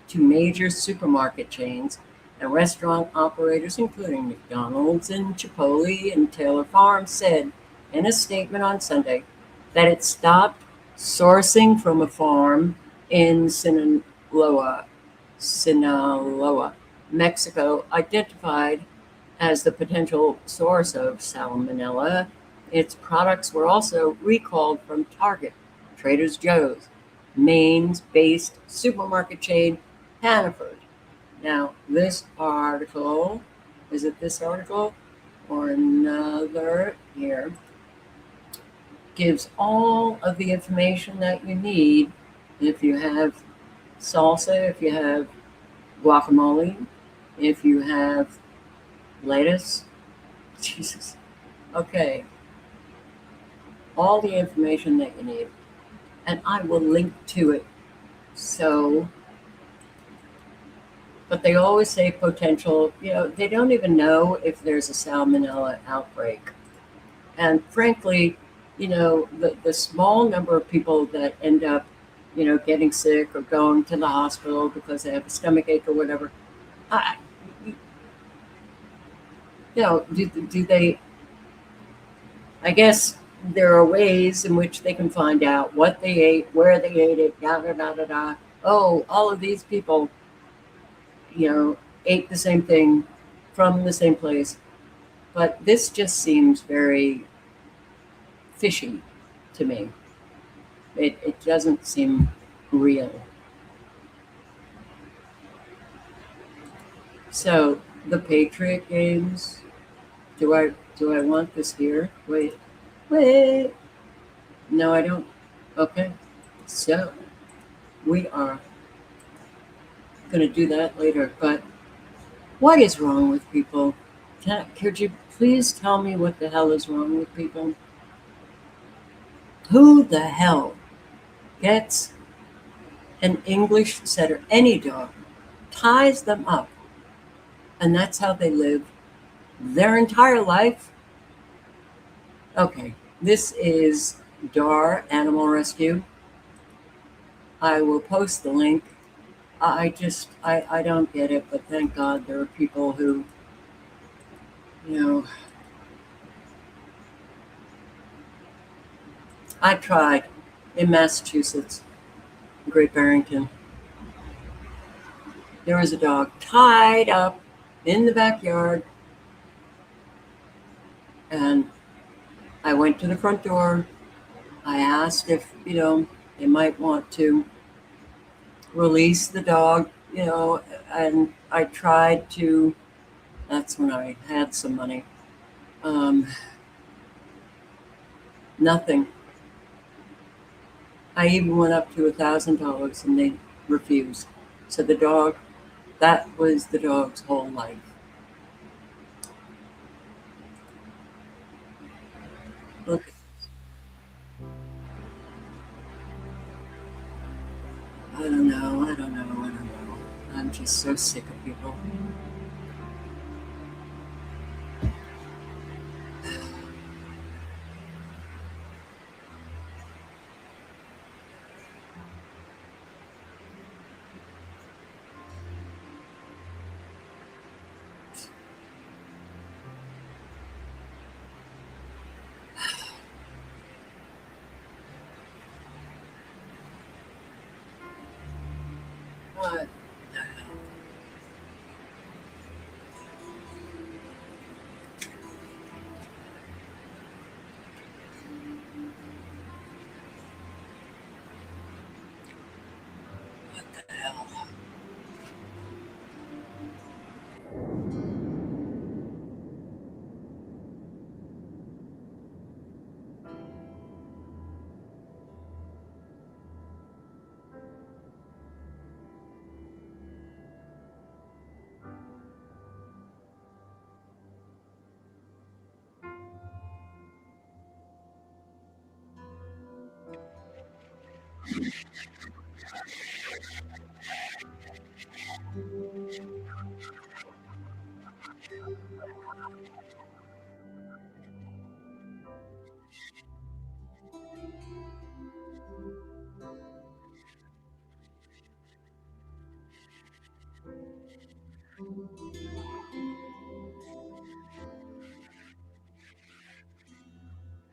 A: to major supermarket chains and restaurant operators, including McDonald's and Chipotle. And Taylor Farms said in a statement on Sunday that it stopped sourcing from a farm in Sinaloa, Mexico, identified as the potential source of salmonella. Its products were also recalled from Target, Trader Joe's, Maine's-based supermarket chain Hannaford. Now, this article, is it this article or another here? gives all of the information that you need. If you have salsa, if you have guacamole, if you have lettuce, Jesus. Okay, all the information that you need, and I will link to it. So, but they always say potential, they don't even know if there's a salmonella outbreak. And frankly, the small number of people that end up, getting sick or going to the hospital because they have a stomach ache or whatever, I, do they, I guess there are ways in which they can find out what they ate, where they ate it, da da da da da. Oh, all of these people, ate the same thing from the same place. But this just seems very fishy to me. It doesn't seem real. So the Patriot games, do I want this here? Wait. No, I don't. Okay. So we are going to do that later. But what is wrong with people? Could you please tell me what the hell is wrong with people? Who the hell gets an English setter, any dog, ties them up, and that's how they live their entire life? Okay, this is Dar Animal Rescue. I will post the link. I don't get it, but thank God there are people who, I tried in Massachusetts, Great Barrington. There was a dog tied up in the backyard, and I went to the front door. I asked if, they might want to release the dog, and I tried to, that's when I had some money. Nothing. I even went up to $1,000 and they refused. So the dog, that was the dog's whole life. Look. I don't know. I'm just so sick of people. What? What the hell?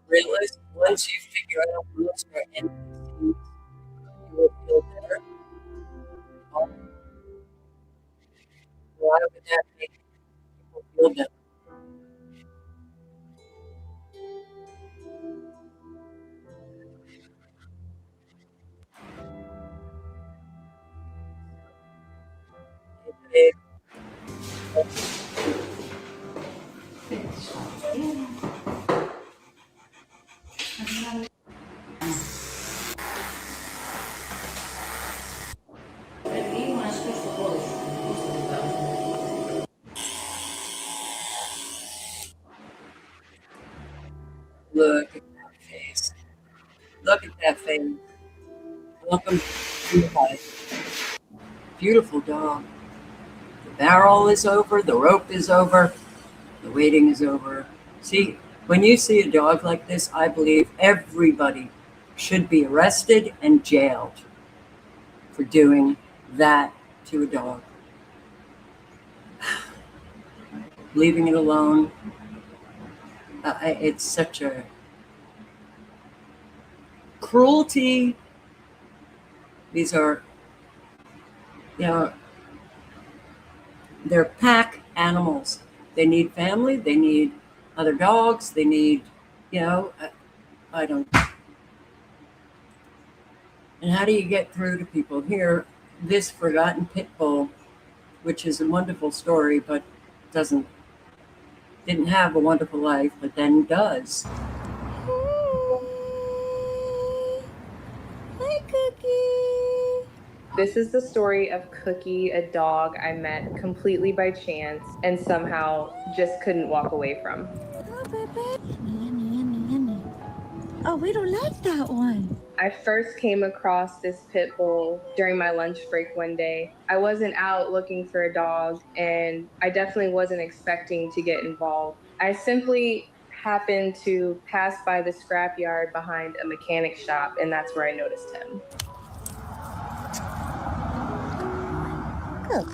A: Realize once you figure out most are NPCs, you will feel better. Why would that make people feel better? It Look at that face. Look at that face. Welcome to life. Beautiful dog. The barrel is over. The rope is over. The waiting is over. See, when you see a dog like this, I believe everybody should be arrested and jailed for doing that to a dog. Leaving it alone. It's such a cruelty. These are, they're pack animals. They need family. They need other dogs. They need, I don't. And how do you get through to people? Here, this forgotten pit bull, which is a wonderful story, but didn't have a wonderful life, but then does.
H: Hi, Cookie. This is the story of Cookie, a dog I met completely by chance and somehow just couldn't walk away from.
U: Oh, baby. Yummy, yummy, yummy. Oh, we don't like that one.
H: I first came across this pit bull during my lunch break one day. I wasn't out looking for a dog, and I definitely wasn't expecting to get involved. I simply happened to pass by the scrapyard behind a mechanic shop, and that's where I noticed him.
U: Good.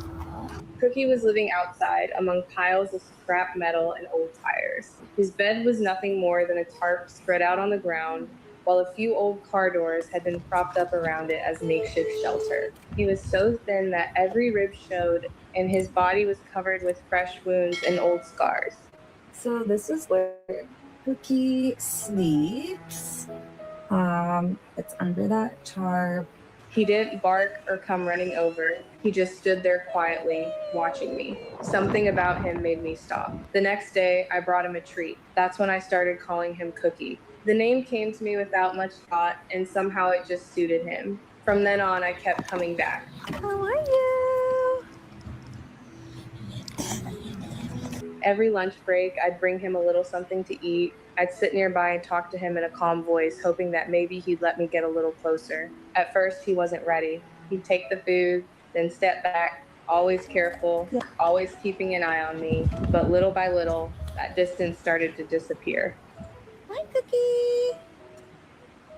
H: Cookie was living outside among piles of scrap metal and old tires. His bed was nothing more than a tarp spread out on the ground, while a few old car doors had been propped up around it as makeshift shelter. He was so thin that every rib showed, and his body was covered with fresh wounds and old scars.
U: So this is where Cookie sleeps. It's under that tarp.
H: He didn't bark or come running over. He just stood there quietly, watching me. Something about him made me stop. The next day, I brought him a treat. That's when I started calling him Cookie. The name came to me without much thought, and somehow it just suited him. From then on, I kept coming back.
U: How are you?
H: Every lunch break, I'd bring him a little something to eat. I'd sit nearby and talk to him in a calm voice, hoping that maybe he'd let me get a little closer. At first, he wasn't ready. He'd take the food, then step back, always careful, always keeping an eye on me. But little by little, that distance started to disappear.
U: Hi, Cookie.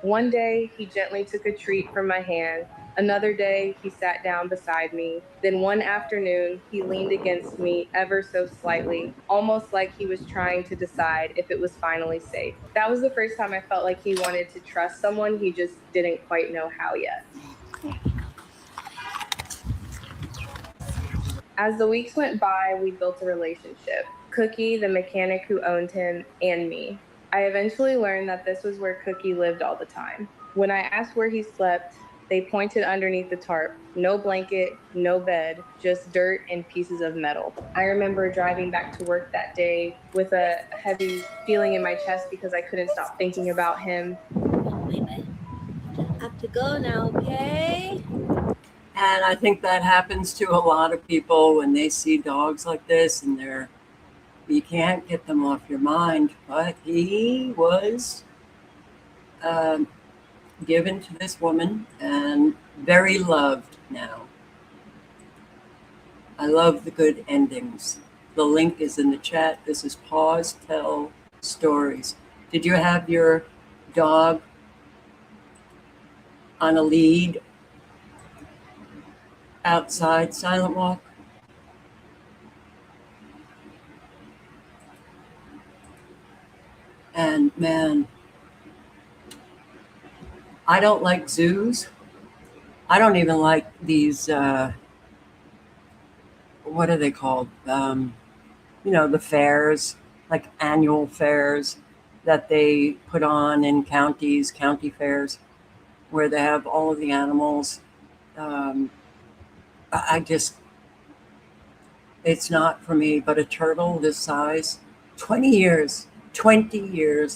H: One day, he gently took a treat from my hand. Another day, he sat down beside me. Then one afternoon, he leaned against me ever so slightly, almost like he was trying to decide if it was finally safe. That was the first time I felt like he wanted to trust someone, he just didn't quite know how yet. As the weeks went by, we built a relationship. Cookie, the mechanic who owned him, and me. I eventually learned that this was where Cookie lived all the time. When I asked where he slept, they pointed underneath the tarp. No blanket, no bed, just dirt and pieces of metal. I remember driving back to work that day with a heavy feeling in my chest because I couldn't stop thinking about him.
U: Have to go now, okay?
A: And I think that happens to a lot of people when they see dogs like this, and you can't get them off your mind. But he was given to this woman and very loved now. I love the good endings. The link is in the chat. This is Pause Tell Stories. Did you have your dog on a lead outside Silent Walk? And man, I don't like zoos. I don't even like these, what are they called? The fairs, like annual fairs that they put on in county fairs, where they have all of the animals. It's not for me, but a turtle this size, 20 years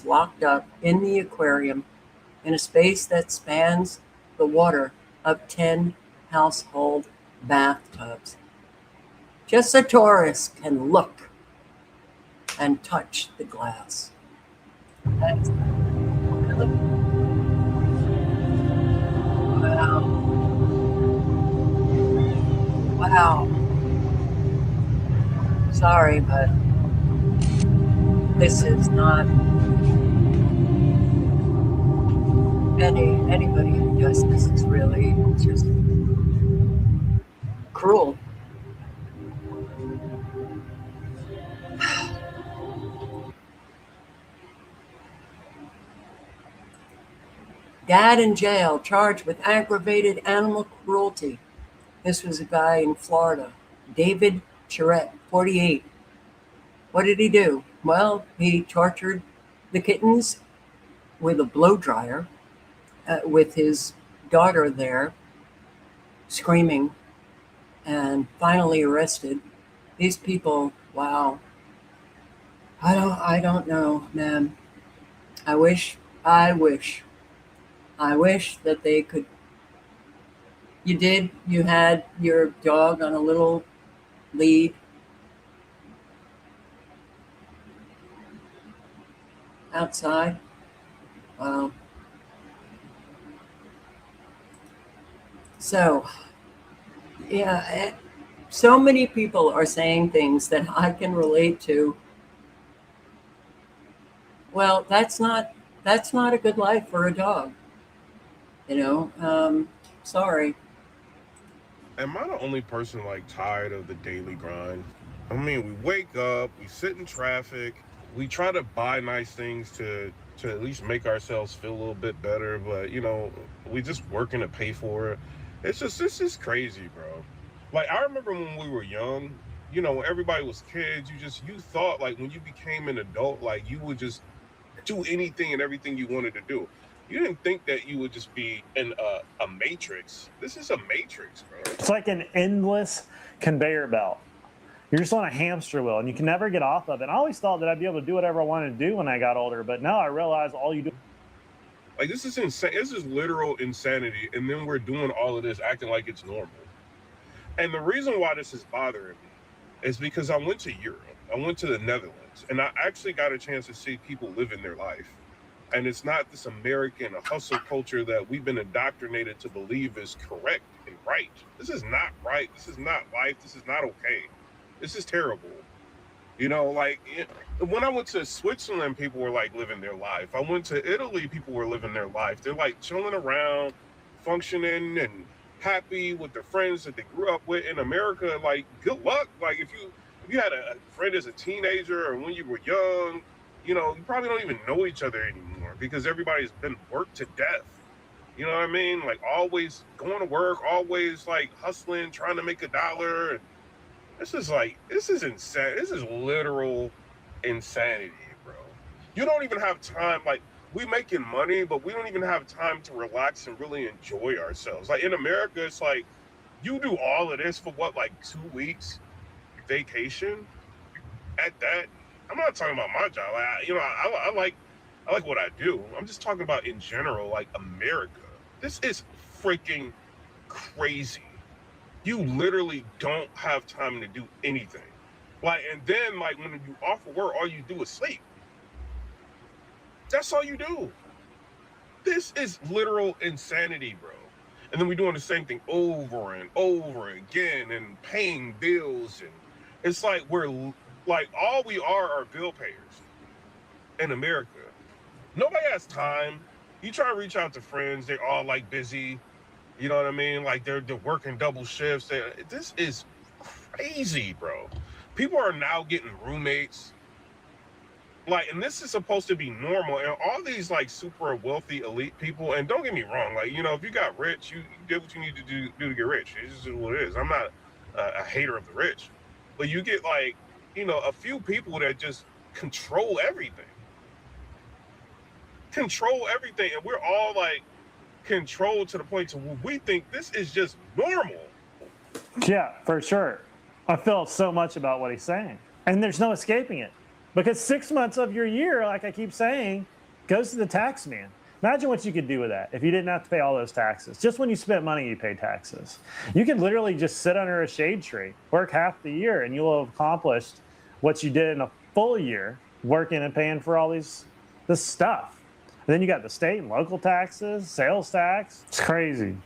A: locked up in the aquarium in a space that spans the water of 10 household bathtubs. Just a tourist can look and touch the glass. That's Wow. Sorry, but this is not anybody who does this is really just cruel. Dad in jail, charged with aggravated animal cruelty. This was a guy in Florida, David Charette, 48. What did he do? Well, he tortured the kittens with a blow dryer, with his daughter there screaming, and finally arrested. These people, wow. I don't know, man. I wish that they could. You had your dog on a little lead. Outside. Wow. So, yeah, so many people are saying things that I can relate to. Well, that's not a good life for a dog. Sorry.
I: Am I the only person like tired of the daily grind? I mean, we wake up, we sit in traffic, we try to buy nice things to at least make ourselves feel a little bit better, but we just working to pay for it. It's just crazy, bro. Like, I remember when we were young, everybody was kids. You thought like when you became an adult, like you would just do anything and everything you wanted to do. You didn't think that you would just be in a matrix. This is a matrix, bro.
J: It's like an endless conveyor belt. You're just on a hamster wheel and you can never get off of it. I always thought that I'd be able to do whatever I wanted to do when I got older, but now I realize all you do.
I: Like, this is insane. This is literal insanity. And then we're doing all of this acting like it's normal. And the reason why this is bothering me is because I went to Europe. I went to the Netherlands, and I actually got a chance to see people living their life. And it's not this American hustle culture that we've been indoctrinated to believe is correct and right. This is not right. This is not life. This is not okay. This is terrible. When I went to Switzerland, people were like living their life. I went to Italy, people were living their life. They're like chilling around, functioning and happy with their friends that they grew up with. In America, like, good luck. Like, if you had a friend as a teenager or when you were young, you probably don't even know each other anymore because everybody's been worked to death. You know what I mean? Like, always going to work, always like hustling, trying to make a dollar. And this is insane. This is literal insanity, bro. You don't even have time. Like, we making money, but we don't even have time to relax and really enjoy ourselves. Like, in America, it's like you do all of this for what, like 2 weeks vacation at that. I'm not talking about my job. I like what I do. I'm just talking about in general, like America. This is freaking crazy. You literally don't have time to do anything. Like, and then like when you off of work, all you do is sleep. That's all you do. This is literal insanity, bro. And then we're doing the same thing over and over again and paying bills. And it's like we're like, all we are bill payers in America. Nobody has time. You try to reach out to friends, they're all like busy. You know what I mean? Like they're working double shifts. This is crazy, bro. People are now getting roommates. Like, and this is supposed to be normal. And all these like super wealthy elite people, and don't get me wrong, like, if you got rich, you did what you need to do to get rich. It's just what it is. I'm not a hater of the rich, but you get like, a few people that just control everything. Control everything. And we're all like controlled to the point to where we think this is just normal.
J: Yeah, for sure. I feel so much about what he's saying. And there's no escaping it. Because 6 months of your year, like I keep saying, goes to the tax man. Imagine what you could do with that if you didn't have to pay all those taxes. Just when you spent money, you pay taxes. You could literally just sit under a shade tree, work half the year, and you'll have accomplished what you did in a full year working and paying for all this stuff. And then you got the state and local taxes, sales tax. It's crazy.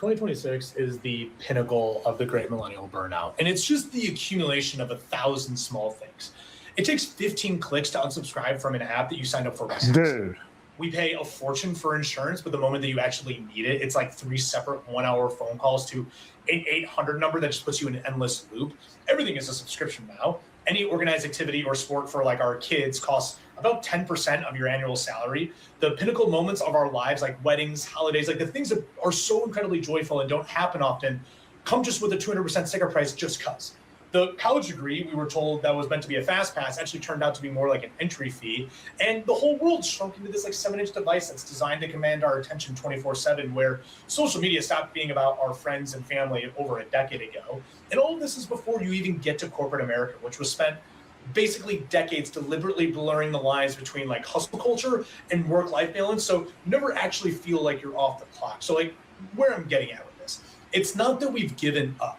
K: 2026 is the pinnacle of the great millennial burnout. And it's just the accumulation of 1,000 small things. It takes 15 clicks to unsubscribe from an app that you signed up for.
J: Dude.
K: We pay a fortune for insurance, but the moment that you actually need it, it's like 3 separate 1-hour phone calls to an 800 number that just puts you in an endless loop. Everything is a subscription now. Any organized activity or sport for like our kids costs about 10% of your annual salary. The pinnacle moments of our lives, like weddings, holidays, like the things that are so incredibly joyful and don't happen often, come just with a 200% sticker price just cause. The college degree, we were told that was meant to be a fast pass, actually turned out to be more like an entry fee. And the whole world shrunk into this like 7-inch device that's designed to command our attention 24/7, where social media stopped being about our friends and family over a decade ago. And all of this is before you even get to corporate America, which was spent basically decades deliberately blurring the lines between like hustle culture and work-life balance. So you never actually feel like you're off the clock. So like where I'm getting at with this, it's not that we've given up.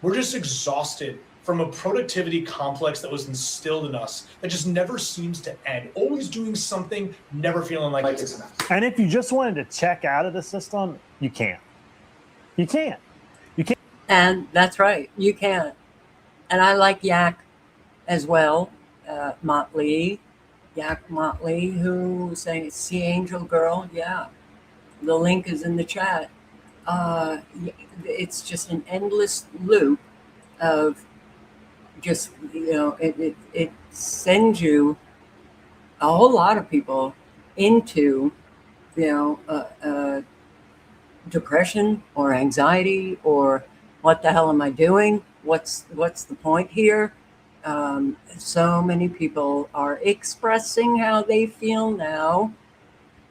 K: We're just exhausted from a productivity complex that was instilled in us that just never seems to end. Always doing something, never feeling like it's enough.
J: And if you just wanted to check out of the system, you can't. You can't. You can't.
A: And that's right, you can't. And I like Yak as well, Motley, Yak Motley, who was saying, Sea Angel Girl, yeah. The link is in the chat. It's just an endless loop of just, it sends you, a whole lot of people, into, depression or anxiety or what the hell am I doing? What's the point here? So many people are expressing how they feel now.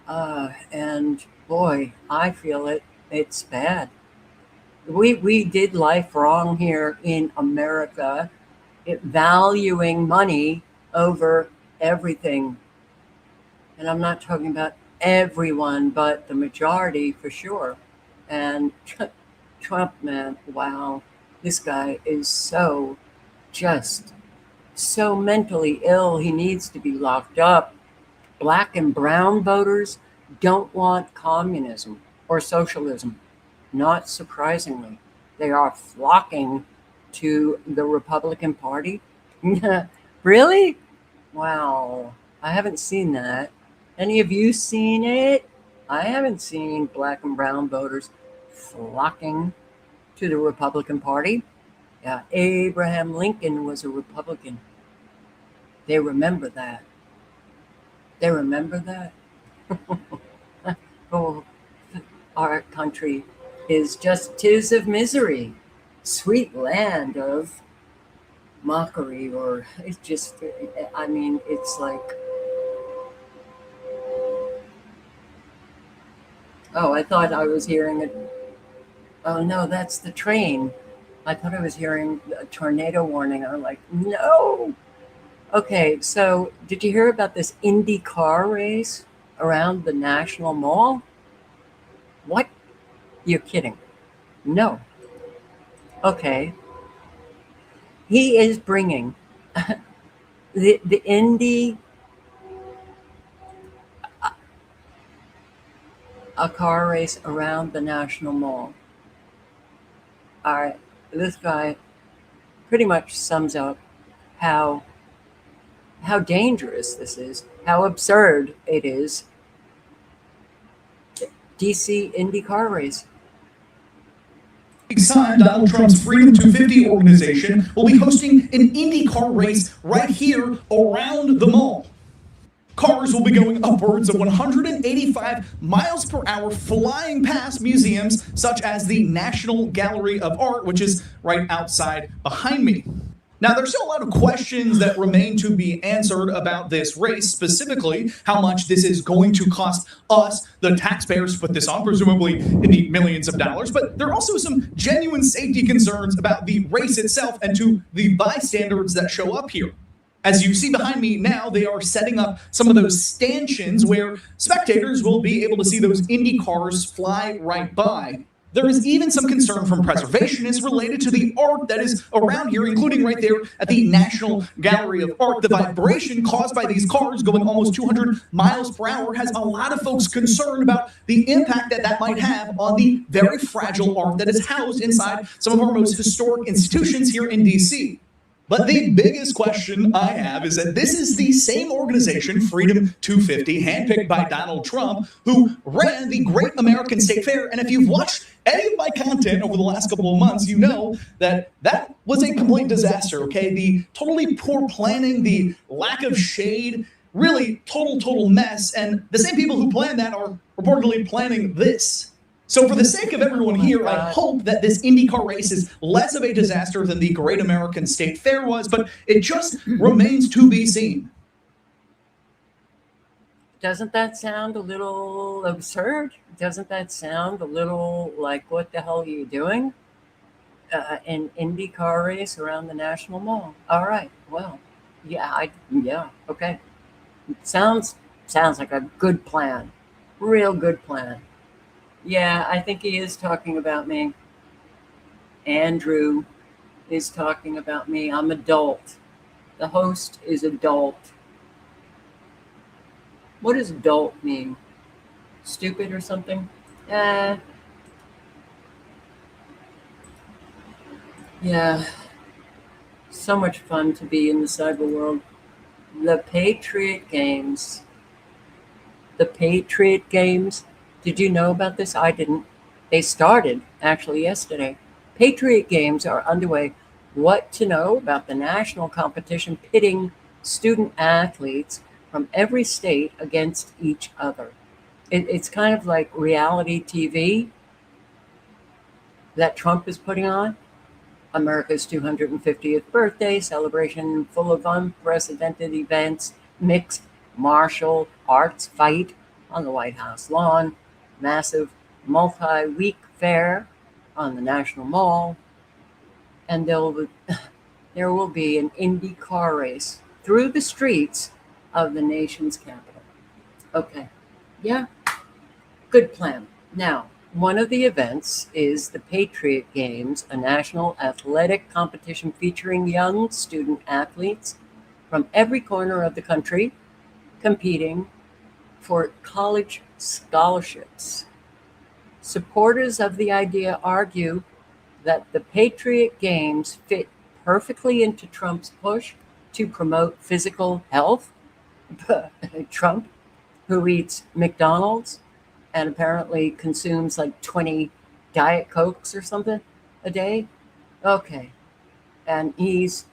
A: And boy, I feel it. It's bad. We did life wrong here in America, valuing money over everything. And I'm not talking about everyone, but the majority for sure. And Trump, man, wow, this guy is so mentally ill. He needs to be locked up. Black and brown voters don't want communism or socialism. Not surprisingly, they are flocking to the Republican Party. Really? Wow. I haven't seen that. Any of you seen it? I haven't seen black and brown voters flocking to the Republican Party. Yeah, Abraham Lincoln was a Republican. They remember that. They remember that. Oh, our country is just 'tis of misery, sweet land of mockery, or it's just, I mean, it's like, oh, I thought I was hearing it. Oh no, that's the train. I thought I was hearing a tornado warning. I'm like, no. Okay, so did you hear about this Indy car race around the National Mall? What? You're kidding. No. Okay. He is bringing the Indy, a car race around the National Mall. All right, this guy pretty much sums up how dangerous this is, how absurd it is. DC Indy car race.
L: Next time, Donald Trump's Freedom 250 organization will be hosting an Indy car race right here around the mall. Cars will be going upwards of 185 miles per hour, flying past museums such as the National Gallery of Art, which is right outside behind me. Now, there's still a lot of questions that remain to be answered about this race, specifically how much this is going to cost us, the taxpayers, to put this on, presumably in the millions of dollars. But there are also some genuine safety concerns about the race itself and to the bystanders that show up here. As you see behind me now, they are setting up some of those stanchions where spectators will be able to see those Indy cars fly right by. There is even some concern from preservationists related to the art that is around here, including right there at the National Gallery of Art. The vibration caused by these cars going almost 200 miles per hour has a lot of folks concerned about the impact that that might have on the very fragile art that is housed inside some of our most historic institutions here in D.C. But the biggest question I have is that this is the same organization, Freedom 250, handpicked by Donald Trump, who ran the Great American State Fair. And if you've watched any of my content over the last couple of months, you know that that was a complete disaster, okay? The totally poor planning, the lack of shade, really total mess. And the same people who planned that are reportedly planning this. So for the sake of everyone here, I hope that this IndyCar race is less of a disaster than the Great American State Fair was, but it just remains to be seen.
A: Doesn't that sound a little absurd? Doesn't that sound a little like, what the hell are you doing? An IndyCar race around the National Mall. All right, well, yeah, okay. Sounds like a good plan, real good plan. Yeah, I think he is talking about me. Andrew is talking about me. I'm adult. The host is adult. What does adult mean? Stupid or something? Yeah. So much fun to be in the cyber world. The Patriot Games. Did you know about this? I didn't. They started actually yesterday. Patriot Games are underway. What to know about the national competition pitting student athletes from every state against each other. It's kind of like reality TV that Trump is putting on. America's 250th birthday celebration full of unprecedented events, mixed martial arts fight on the White House lawn, massive multi-week fair on the National Mall, and there will be an Indy car race through the streets of the nation's capital. Okay, yeah, good plan. Now, one of the events is the Patriot Games, a national athletic competition featuring young student athletes from every corner of the country competing for college scholarships. Supporters of the idea argue that the Patriot Games fit perfectly into Trump's push to promote physical health. Trump, who eats McDonald's and apparently consumes like 20 Diet Cokes or something a day. Okay. And he's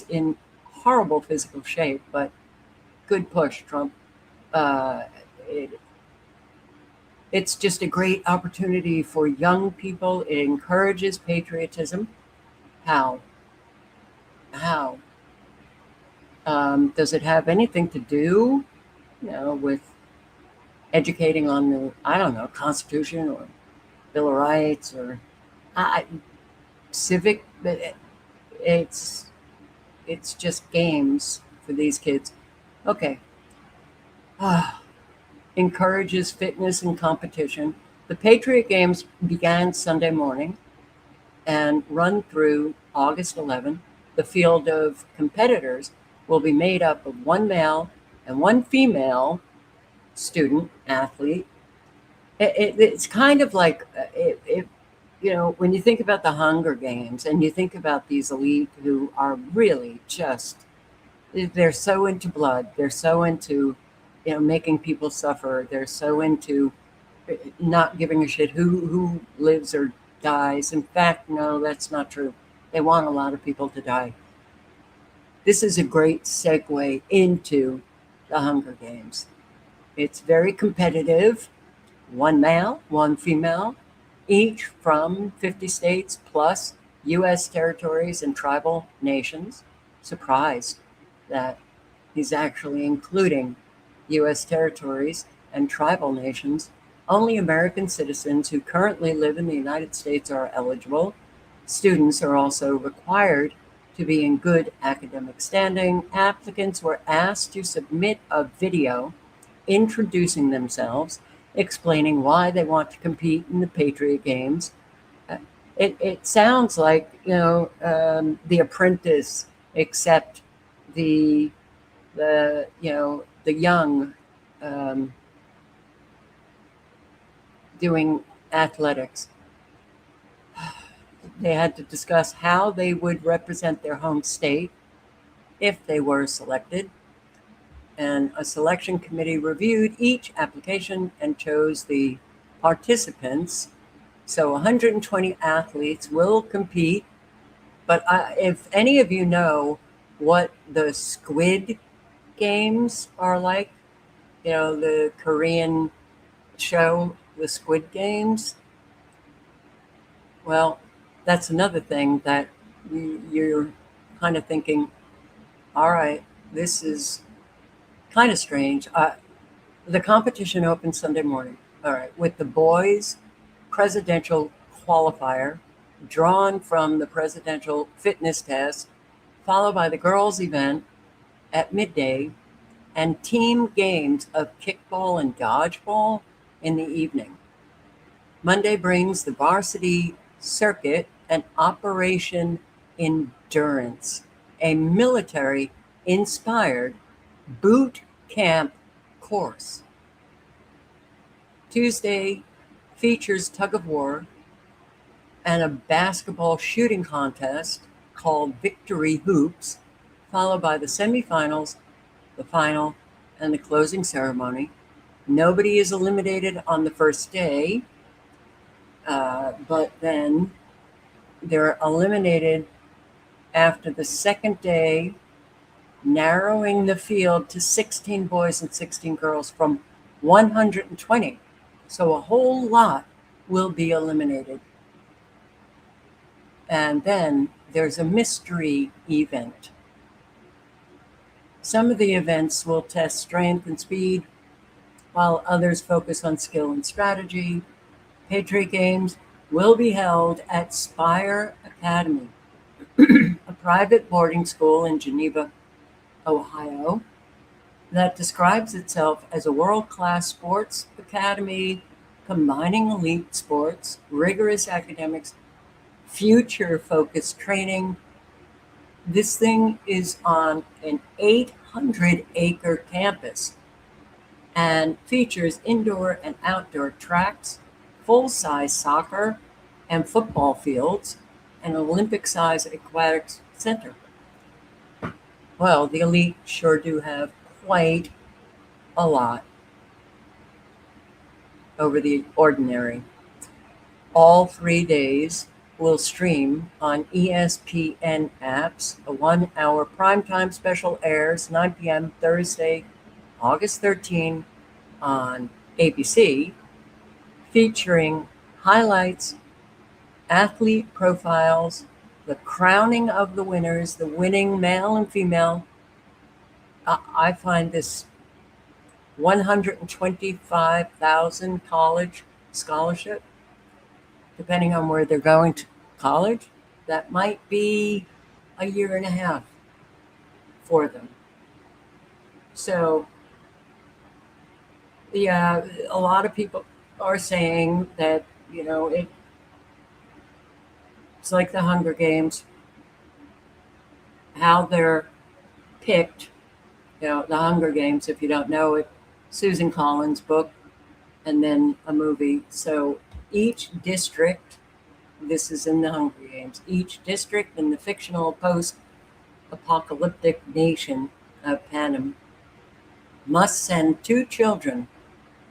A: in horrible physical shape, but good push, Trump. It's just a great opportunity for young people. It encourages patriotism. How? Does it have anything to do, with educating on the, Constitution or Bill of Rights or civic? It's just games for these kids. Okay. Encourages fitness and competition. The Patriot Games began Sunday morning and run through August 11. The field of competitors will be made up of one male and one female student athlete. It's kind of like, when you think about the Hunger Games and you think about these elite who are really just, they're so into blood. They're so into making people suffer. They're so into not giving a shit who lives or dies. In fact, no, that's not true. They want a lot of people to die. This is a great segue into the Hunger Games. It's very competitive. One male, one female, each from 50 states plus U.S. territories and tribal nations. Surprised that he's actually including U.S. territories and tribal nations. Only American citizens who currently live in the United States are eligible. Students are also required to be in good academic standing. Applicants were asked to submit a video introducing themselves, explaining why they want to compete in the Patriot Games, It sounds like, The Apprentice, except the the young doing athletics. They had to discuss how they would represent their home state if they were selected. And a selection committee reviewed each application and chose the participants. So 120 athletes will compete. But if any of you know what the Squid Games are like, the Korean show, the Squid Games, well, that's another thing that you're kind of thinking, all right, this is kind of strange. The competition opened Sunday morning, all right, with the boys' presidential qualifier drawn from the presidential fitness test, followed by the girls' event at midday, and team games of kickball and dodgeball in the evening. Monday brings the varsity circuit and Operation Endurance, a military-inspired boot camp course. Tuesday features tug of war and a basketball shooting contest called Victory Hoops, followed by the semifinals, the final, and the closing ceremony. Nobody is eliminated on the first day, but then they're eliminated after the second day, narrowing the field to 16 boys and 16 girls from 120. So a whole lot will be eliminated. And then there's a mystery event. Some of the events will test strength and speed, while others focus on skill and strategy. Patriot Games will be held at Spire Academy, a private boarding school in Geneva, Ohio, that describes itself as a world-class sports academy combining elite sports, rigorous academics, future-focused training. This thing is on an 800-acre campus and features indoor and outdoor tracks, full-size soccer and football fields, and Olympic-size aquatics center. Well, the elite sure do have quite a lot over the ordinary. All 3 days will stream on ESPN apps. A 1-hour primetime special airs 9 p.m. Thursday, August 13 on ABC, featuring highlights, athlete profiles, the crowning of the winners, the winning male and female. I find this $125,000 college scholarship, depending on where they're going to college, that might be a year and a half for them. So, yeah, a lot of people are saying that, it's like the Hunger Games, how they're picked. The Hunger Games, if you don't know it, Susan Collins' book, and then a movie. So each district, this is in the Hunger Games, each district in the fictional post-apocalyptic nation of Panem must send 2 children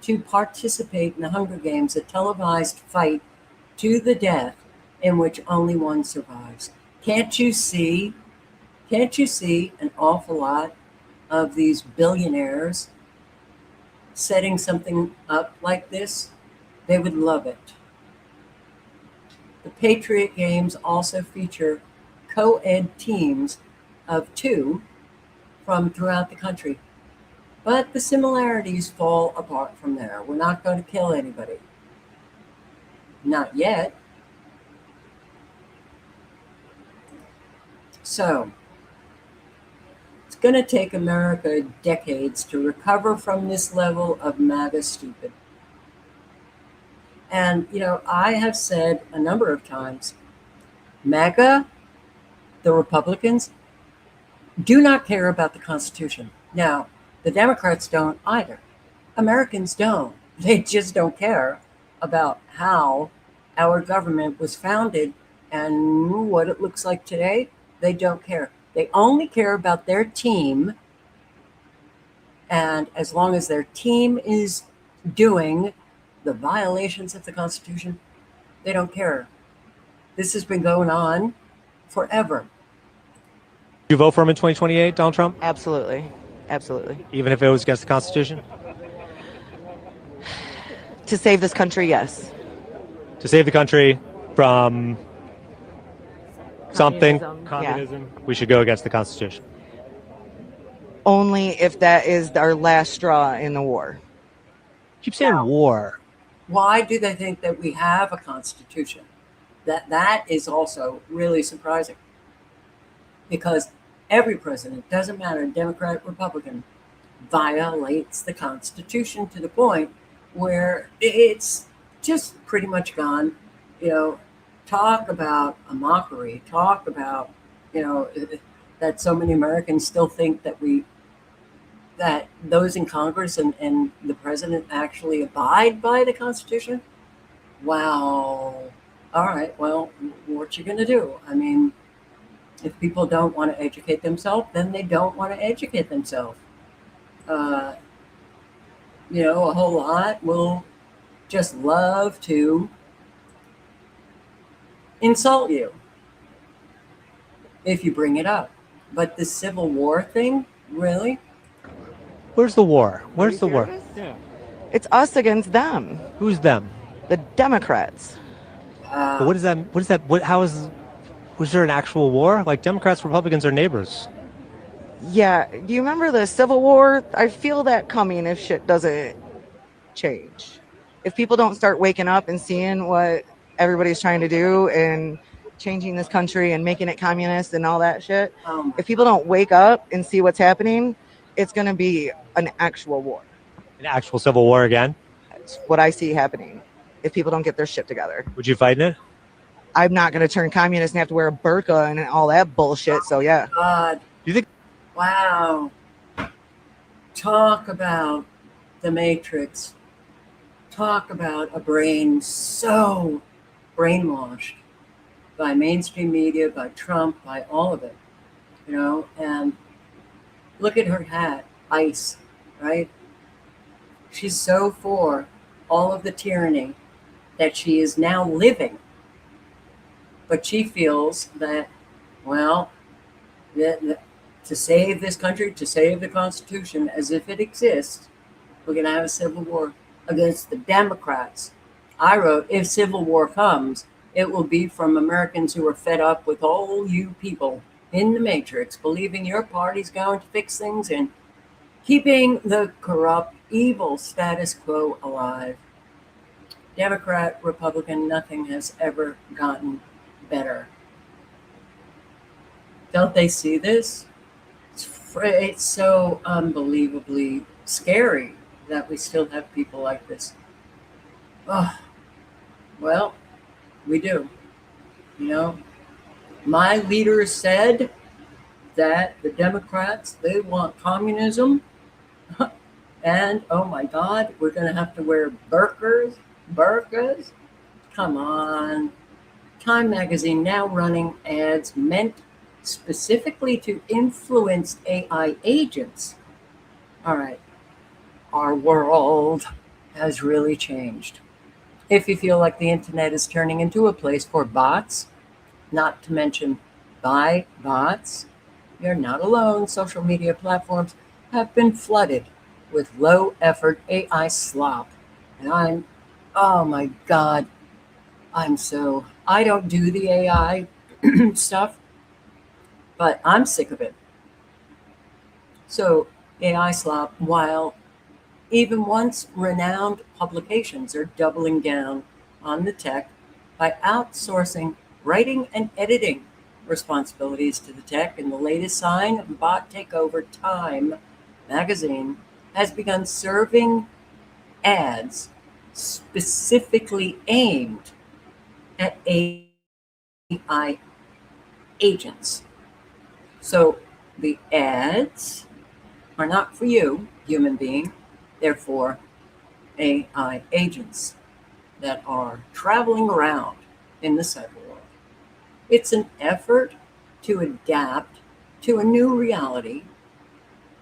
A: to participate in the Hunger Games, a televised fight to the death in which only one survives. Can't you see an awful lot of these billionaires setting something up like this? They would love it. The Patriot Games also feature co-ed teams of 2 from throughout the country. But the similarities fall apart from there. We're not going to kill anybody. Not yet. So, it's going to take America decades to recover from this level of MAGA stupid. And, I have said a number of times, MAGA, the Republicans, do not care about the Constitution. Now, the Democrats don't either. Americans don't. They just don't care about how our government was founded and what it looks like today. They don't care. They only care about their team. And as long as their team is doing the violations of the Constitution, they don't care. This has been going on forever.
M: You vote for him in 2028, Donald Trump?
N: Absolutely. Absolutely.
M: Even if it was against the Constitution?
N: To save this country, yes.
M: To save the country from something,
N: Communism,
M: we should go against the Constitution.
N: Only if that is our last straw in the war.
M: Keep saying war.
A: Why do they think that we have a Constitution? That is also really surprising. Because every president, doesn't matter, Democrat, Republican, violates the Constitution to the point where it's just pretty much gone. Talk about a mockery. Talk about, that so many Americans still think that those in Congress and the president actually abide by the Constitution. Wow. All right. Well, what you going to do? I mean, if people don't want to educate themselves, then they don't want to educate themselves. A whole lot will just love to insult you if you bring it up. But the Civil War thing, really?
M: Where's the war? Where's the war?
N: Yeah. It's us against them.
M: Who's them?
N: The Democrats.
M: But what is that? Was there an actual war? Like, Democrats, Republicans are neighbors.
N: Yeah. Do you remember the Civil War? I feel that coming if shit doesn't change. If people don't start waking up and seeing what everybody's trying to do and changing this country and making it communist and all that shit, if people don't wake up and see what's happening, it's going to be an actual war.
M: An actual civil war again?
N: That's what I see happening if people don't get their shit together.
M: Would you fight in it?
N: I'm not going to turn communist and have to wear a burqa and all that bullshit, so yeah.
A: God.
M: You think?
A: Wow. Talk about the Matrix. Talk about a brain so brainwashed by mainstream media, by Trump, by all of it, and look at her hat, ICE, right? She's so for all of the tyranny that she is now living. But she feels that, to save this country, to save the Constitution as if it exists, we're going to have a civil war against the Democrats. I wrote, if civil war comes, it will be from Americans who are fed up with all you people in the Matrix, believing your party's going to fix things and keeping the corrupt, evil status quo alive. Democrat, Republican, nothing has ever gotten better. Don't they see this? It's so unbelievably scary that we still have people like this. Oh, well, we do. My leader said that the Democrats, they want communism. And, oh my God, we're going to have to wear burqas. Come on. Time magazine now running ads meant specifically to influence AI agents. All right. Our world has really changed. If you feel like the internet is turning into a place for bots, not to mention by bots, you're not alone. Social media platforms have been flooded with low-effort AI slop. And oh my God, I don't do the AI stuff, but I'm sick of it. So AI slop, while even once renowned publications are doubling down on the tech by outsourcing writing and editing responsibilities to the tech, and the latest sign of bot takeover, Time magazine has begun serving ads specifically aimed at AI agents. So the ads are not for you, human being. They're for AI agents that are traveling around in the cyber world. It's an effort to adapt to a new reality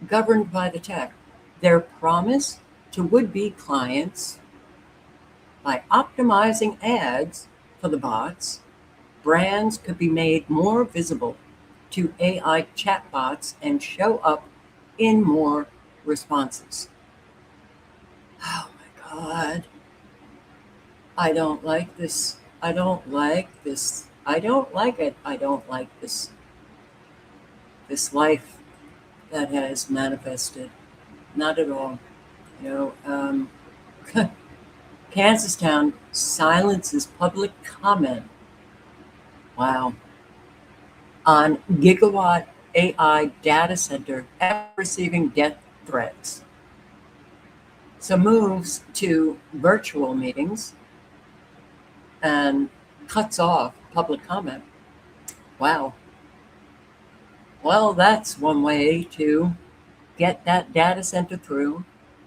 A: governed by the tech. Their promise to would-be clients: by optimizing ads for the bots, brands could be made more visible to AI chatbots and show up in more responses. Oh my God. I don't like this. I don't like this. I don't like it. I don't like this. This life that has manifested. Not at all. Kansas Town silences public comment. Wow. On gigawatt AI data center after receiving death threats. So moves to virtual meetings and cuts off public comment. Wow. Well, that's one way to get that data center through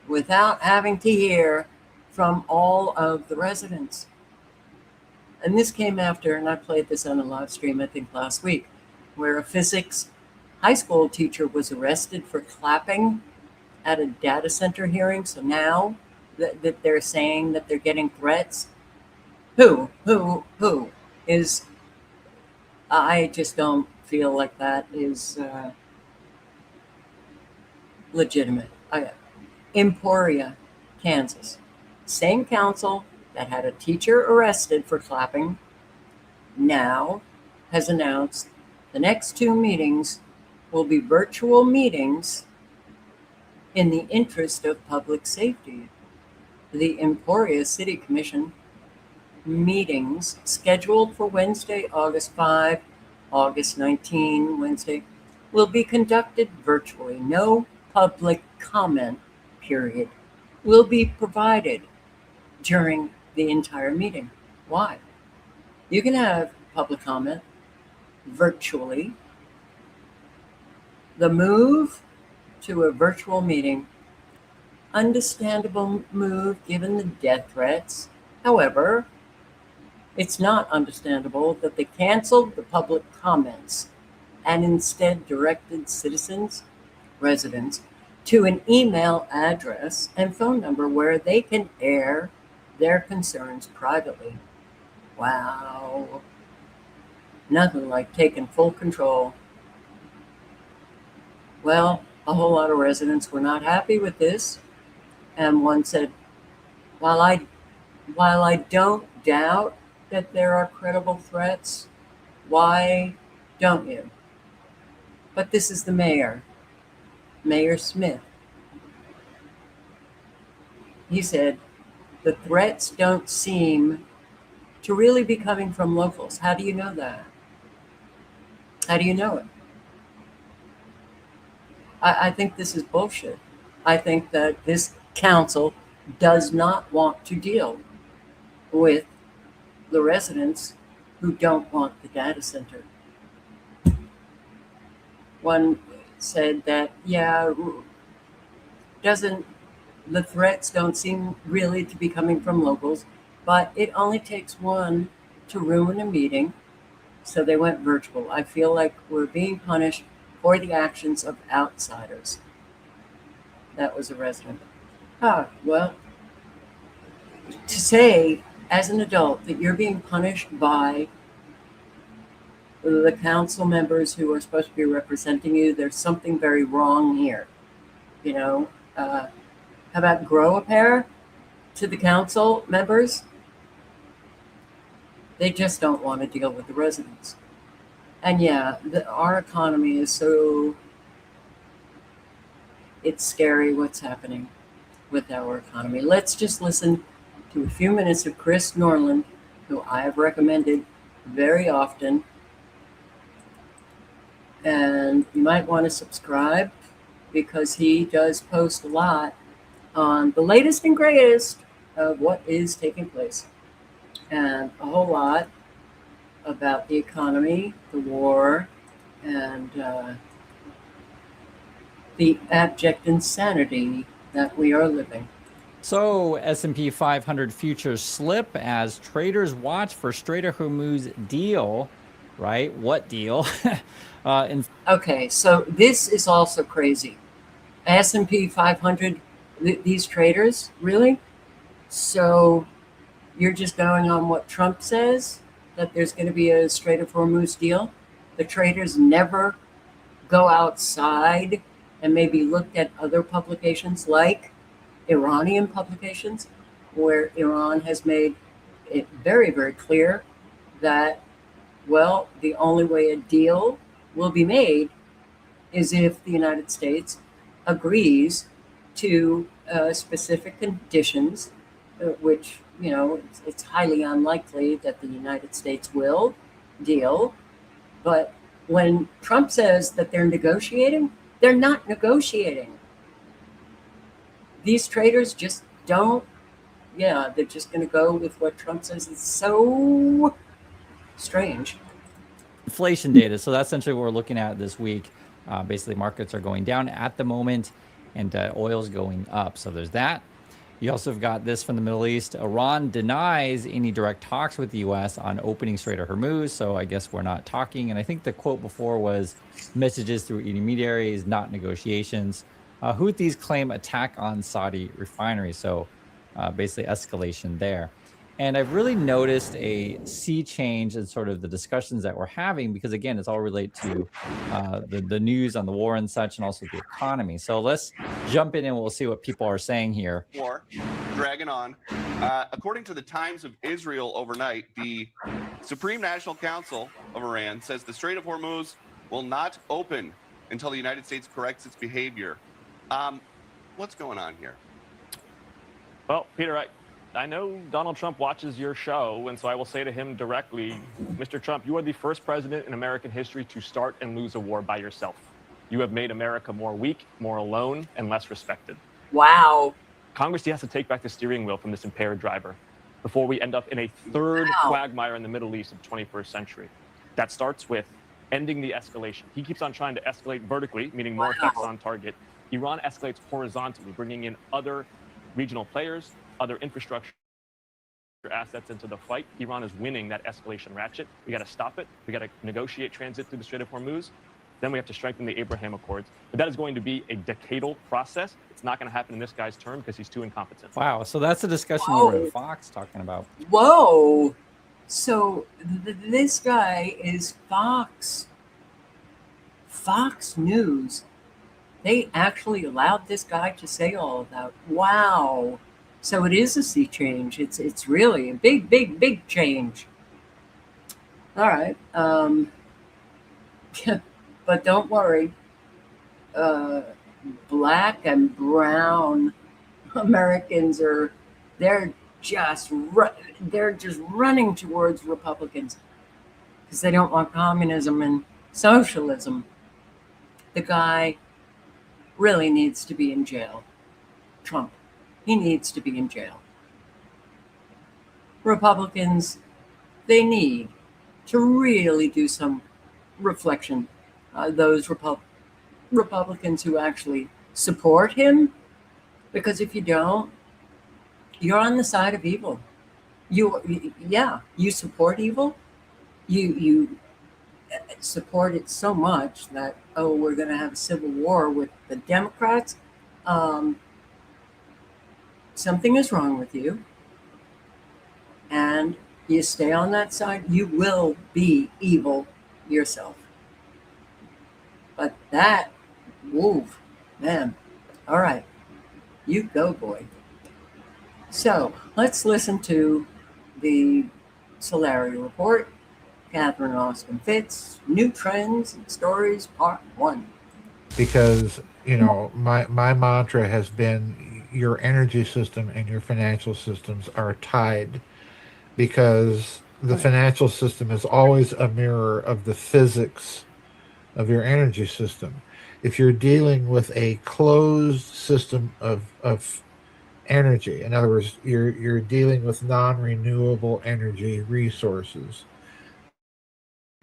A: without having to hear from all of the residents. And this came after, and I played this on a live stream, I think last week, where a physics high school teacher was arrested for clapping at a data center hearing. So now that they're saying that they're getting threats, who is, I just don't feel like that is legitimate. Emporia, Kansas. Same council that had a teacher arrested for clapping now has announced the next 2 meetings will be virtual meetings in the interest of public safety. The Emporia City Commission meetings scheduled for Wednesday, August 5, August 19, Wednesday, will be conducted virtually. No public comment period will be provided during the entire meeting. Why? You can have public comment virtually. The move to a virtual meeting, understandable move given the death threats. However, it's not understandable that they canceled the public comments and instead directed citizens, residents, to an email address and phone number where they can air their concerns privately. Wow. Nothing like taking full control. Well, a whole lot of residents were not happy with this, and one said, while I don't doubt that there are credible threats, why don't you? But this is the mayor, Mayor Smith. He said, the threats don't seem to really be coming from locals. How do you know that? How do you know it? I think this is bullshit. I think that this council does not want to deal with the residents who don't want the data center. One said that, the threats don't seem really to be coming from locals, but it only takes one to ruin a meeting, so they went virtual. I feel like we're being punished for the actions of outsiders. That was a resident. Well, to say as an adult that you're being punished by the council members who are supposed to be representing you, there's something very wrong here. How about grow a pair to the council members? They just don't want to deal with the residents. And our economy is it's scary what's happening with our economy. Let's just listen to a few minutes of Chris Norland, who I have recommended very often. And you might want to subscribe because he does post a lot on the latest and greatest of what is taking place, and a whole lot about the economy, the war, and the abject insanity that we are living.
O: So S&P 500 futures slip as traders watch for Strait of Hormuz deal, right? What deal?
A: Okay, so this is also crazy. S&P 500, these traders, really? So you're just going on what Trump says, that there's going to be a Strait of Hormuz deal? The traders never go outside and maybe look at other publications like Iranian publications, where Iran has made it very, very clear that, well, the only way a deal will be made is if the United States agrees to specific conditions, which, you know, it's highly unlikely that the United States will deal. But when Trump says that they're negotiating, they're not negotiating. These traders just don't, they're just going to go with what Trump says. It's so strange.
O: Inflation data. So that's essentially what we're looking at this week. Basically, markets are going down at the moment, and oil's going up. So there's that. You also have got this from the Middle East. Iran denies any direct talks with the U.S. on opening Strait of Hormuz. So I guess we're not talking. And I think the quote before was messages through intermediaries, not negotiations. Houthis claim attack on Saudi refineries. So basically escalation there. And I've really noticed a sea change in sort of the discussions that we're having, because again, it's all related to the news on the war and such, and also the economy. So let's jump in and we'll see what people are saying here.
Q: War dragging on. According to the Times of Israel overnight, the Supreme National Council of Iran says the Strait of Hormuz will not open until the United States corrects its behavior. What's going on here?
W: Well, Peter, I know Donald Trump watches your show, and so I will say to him directly, Mr. Trump, you are the first president in American history to start and lose a war by yourself. You have made America more weak, more alone, and less respected.
A: Wow.
W: Congress has to take back the steering wheel from this impaired driver before we end up in a third quagmire in the Middle East of the 21st century. That starts with ending the escalation. He keeps on trying to escalate vertically, meaning more effects on target. Iran escalates horizontally, bringing in other regional players, other infrastructure assets into the fight. Iran is winning that escalation ratchet. We got to stop it. We got to negotiate transit through the Strait of Hormuz. Then we have to strengthen the Abraham Accords. But that is going to be a decadal process. It's not going to happen in this guy's term because he's too incompetent.
O: Wow. So that's a discussion over at Fox talking about.
A: Whoa. So this guy is Fox News. They actually allowed this guy to say all of that. Wow. So it is a sea change. It's really a big, big, big change. All right. But don't worry. Black and brown Americans they're just running towards Republicans because they don't want communism and socialism. The guy really needs to be in jail. Trump. He needs to be in jail. Republicans, they need to really do some reflection. Those Republicans who actually support him, because if you don't, you're on the side of evil. You support evil. You support it so much that, we're going to have a civil war with the Democrats. Something is wrong with you. And you stay on that side, you will be evil yourself. But that, man. All right. You go, boy. So let's listen to the Solari Report. Catherine Austin Fitz, New Trends and Stories, Part 1.
X: Because, my mantra has been your energy system and your financial systems are tied, because the financial system is always a mirror of the physics of your energy system. If you're dealing with a closed system of energy. In other words, you're dealing with non-renewable energy resources.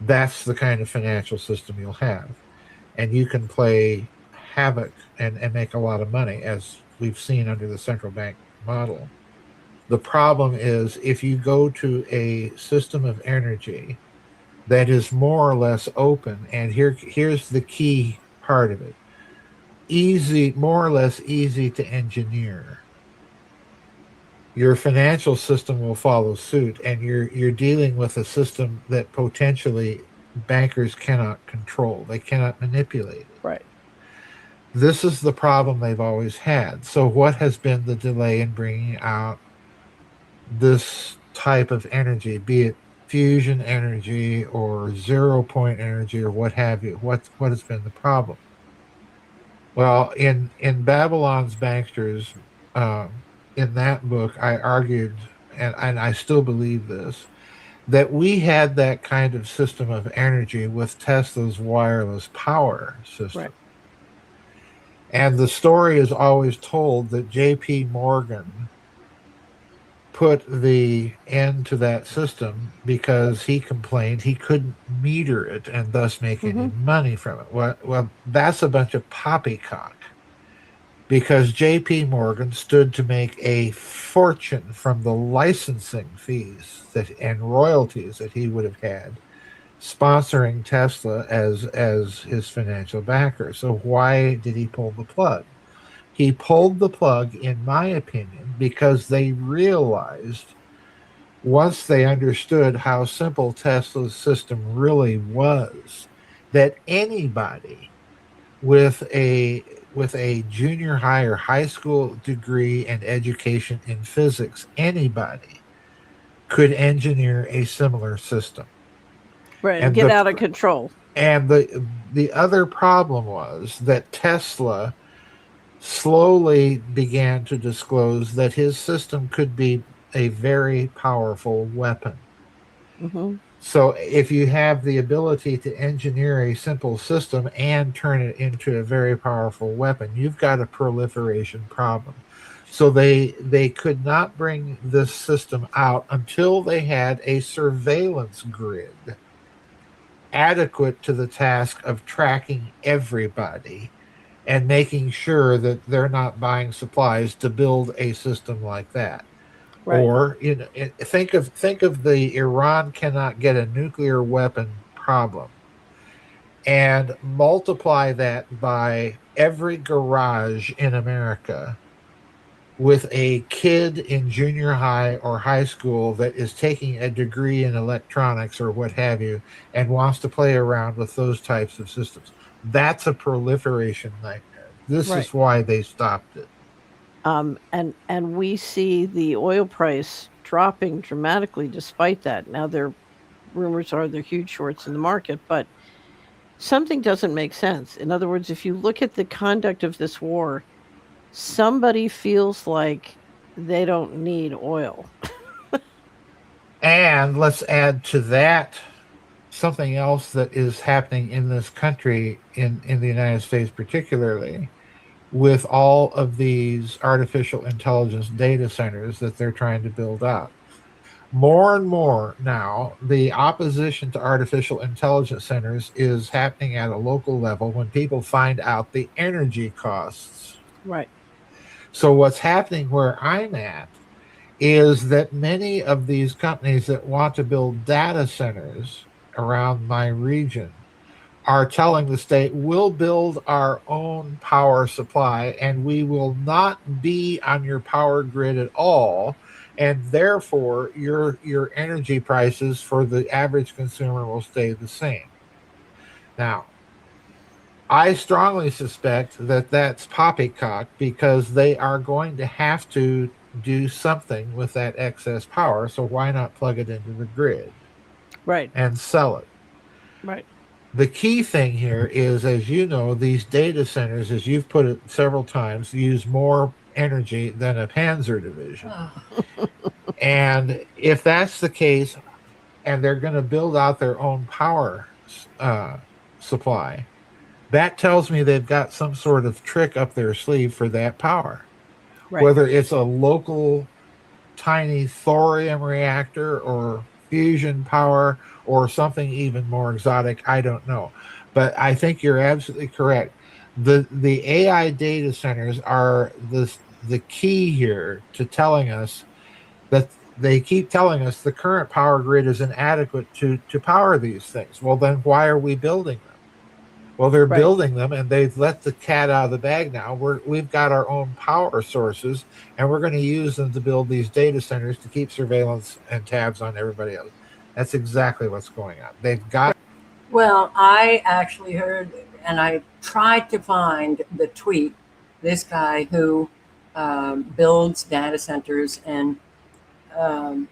X: That's the kind of financial system you'll have. And you can play havoc and make a lot of money, as we've seen under the central bank model. The problem is if you go to a system of energy that is more or less open, and here's the key part of it. Easy, more or less easy to engineer. Your financial system will follow suit, and you're dealing with a system that potentially bankers cannot control. They cannot manipulate it.
P: Right.
X: This is the problem they've always had. So what has been the delay in bringing out this type of energy, be it fusion energy or 0 point energy or what have you? What has been the problem? Well, in Babylon's Banksters, in that book, I argued, and I still believe this, that we had that kind of system of energy with Tesla's wireless power system.
P: Right.
X: And the story is always told that J.P. Morgan put the end to that system because he complained he couldn't meter it and thus make any money from it. Well, that's a bunch of poppycock, because J.P. Morgan stood to make a fortune from the licensing fees and royalties that he would have had sponsoring Tesla as his financial backer. So why did he pull the plug? He pulled the plug, in my opinion, because they realized, once they understood how simple Tesla's system really was, that anybody with a junior high or high school degree and education in physics, anybody could engineer a similar system.
P: Right, and get out of control.
X: And the other problem was that Tesla slowly began to disclose that his system could be a very powerful weapon. So if you have the ability to engineer a simple system and turn it into a very powerful weapon, you've got a proliferation problem. So they could not bring this system out until they had a surveillance grid adequate to the task of tracking everybody and making sure that they're not buying supplies to build a system like that. Right. Or think of the Iran cannot get a nuclear weapon problem, and multiply that by every garage in America with a kid in junior high or high school that is taking a degree in electronics or what have you and wants to play around with those types of systems. That's a proliferation nightmare. This is why they stopped it.
P: And we see the oil price dropping dramatically despite that. Now, rumors are there are huge shorts in the market, but something doesn't make sense. In other words, if you look at the conduct of this war, somebody feels like they don't need oil.
X: And let's add to that something else that is happening in this country, in the United States particularly, with all of these artificial intelligence data centers that they're trying to build out. More and more now, the opposition to artificial intelligence centers is happening at a local level when people find out the energy costs.
P: Right.
X: So what's happening where I'm at is that many of these companies that want to build data centers around my region are telling the state, we'll build our own power supply and we will not be on your power grid at all. And therefore, your energy prices for the average consumer will stay the same. Now, I strongly suspect that that's poppycock, because they are going to have to do something with that excess power. So why not plug it into the grid?
P: Right.
X: And sell it?
P: Right.
X: The key thing here is, as you know, these data centers, as you've put it several times, use more energy than a Panzer division. And if that's the case, and they're going to build out their own power supply, that tells me they've got some sort of trick up their sleeve for that power.
P: Right.
X: whether it's a local tiny thorium reactor or fusion power or something even more exotic. I don't know. But I think you're absolutely correct. The AI data centers are the key here to telling us that they keep telling us the current power grid is inadequate to power these things. Well, then why are we building them? Well, they're
P: Right.
X: building them and they've let the cat out of the bag now. We've got our own power sources and we're going to use them to build these data centers to keep surveillance and tabs on everybody else. That's exactly what's going on. They've got.
A: Well, I actually heard, and I tried to find the tweet, this guy who builds data centers and, um,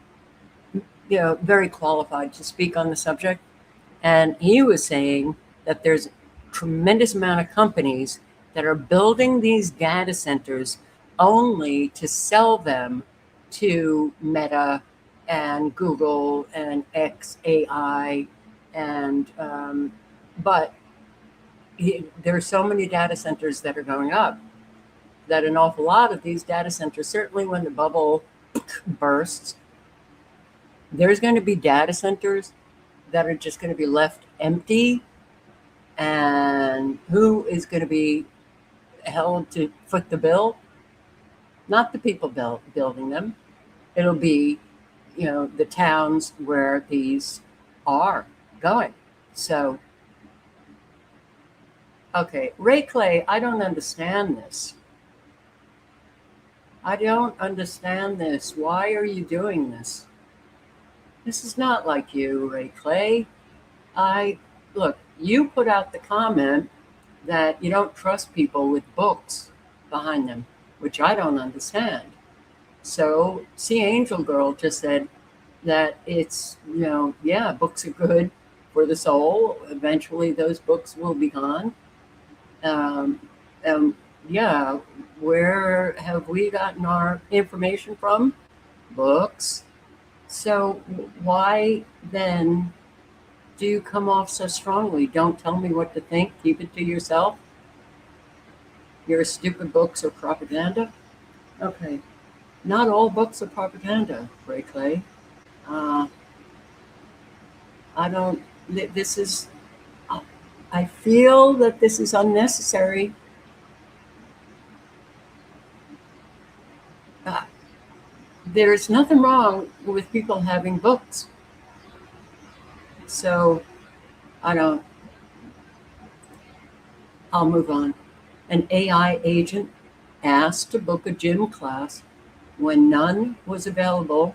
A: very qualified to speak on the subject. And he was saying that there's a tremendous amount of companies that are building these data centers only to sell them to Meta and Google and XAI. And, but there are so many data centers that are going up that an awful lot of these data centers, certainly when the bubble bursts, there's going to be data centers that are just going to be left empty, and who is going to be held to foot the bill? Not the people building them. It'll be, the towns where these are going. So, okay, Ray Clay, I don't understand this. I don't understand this. Why are you doing this? This is not like you, Ray Clay. Look, you put out the comment that you don't trust people with books behind them, which I don't understand. So, see, Angel Girl just said that it's, books are good for the soul. Eventually, those books will be gone. Yeah, where have we gotten our information from? Books. So, why then do you come off so strongly? Don't tell me what to think. Keep it to yourself. Your stupid books are propaganda. Okay. Not all books are propaganda, Ray Clay. I don't, this is, I feel that this is unnecessary. There's nothing wrong with people having books. So, I'll move on. An AI agent asked to book a gym class when none was available,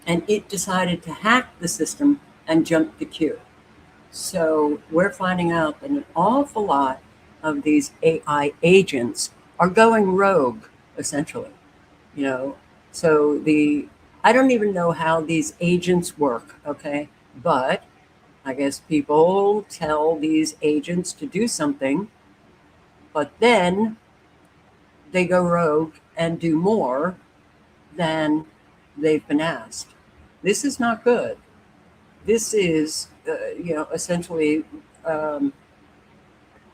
A: and it decided to hack the system and jump the queue. So we're finding out that an awful lot of these AI agents are going rogue, essentially. So I don't even know how these agents work, okay? But I guess people tell these agents to do something, but then they go rogue and do more than they've been asked. This is not good. This is, essentially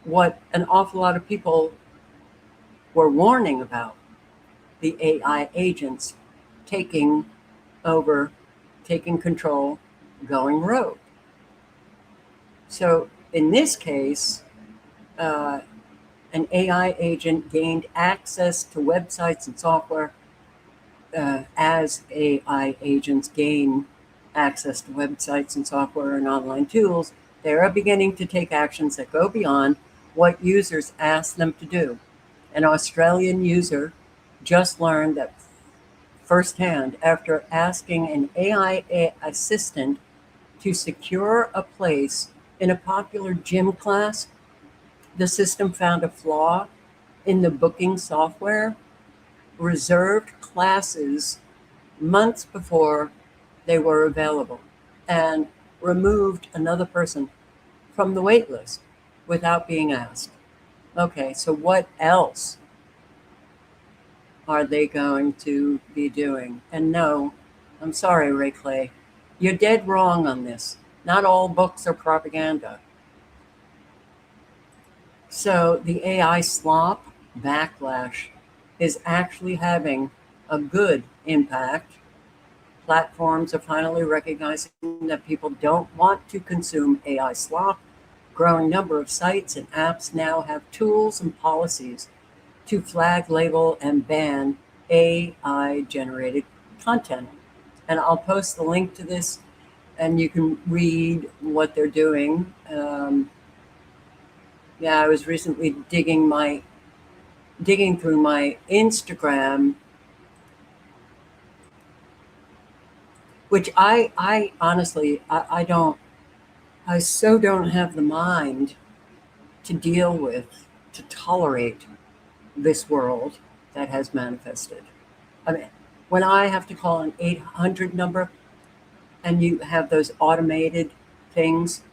A: what an awful lot of people were warning about. The AI agents taking over, taking control, going rogue. So in this case, an AI agent gained access to websites and software. As AI agents gain access to websites and software and online tools, they are beginning to take actions that go beyond what users ask them to do. An Australian user just learned that firsthand after asking an AI assistant to secure a place in a popular gym class. The system found a flaw in the booking software, reserved classes months before they were available, and removed another person from the wait list without being asked. Okay, so what else are they going to be doing? And no, I'm sorry, Ray Clay, you're dead wrong on this. Not all books are propaganda. So the AI slop Backlash is actually having a good impact. Platforms are finally recognizing that people don't want to consume AI slop. Growing number of sites and apps now have tools and policies to flag, label, and ban AI-generated content. And I'll post the link to this, and you can read what they're doing. Yeah, I was recently digging through my Instagram, which I honestly, I so don't have the mind to deal with, to tolerate this world that has manifested. I mean, when I have to call an 800 number and you have those automated things,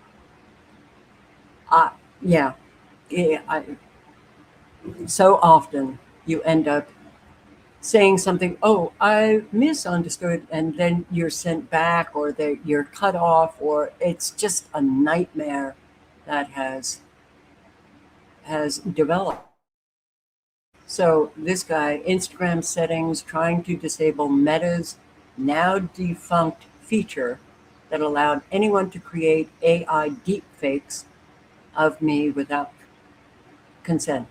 A: yeah, so often you end up saying something, oh, I misunderstood, and then you're sent back, or you're cut off, or it's just a nightmare that has developed. So this guy, Instagram settings, trying to disable Meta's now defunct feature that allowed anyone to create AI deepfakes of me without consent.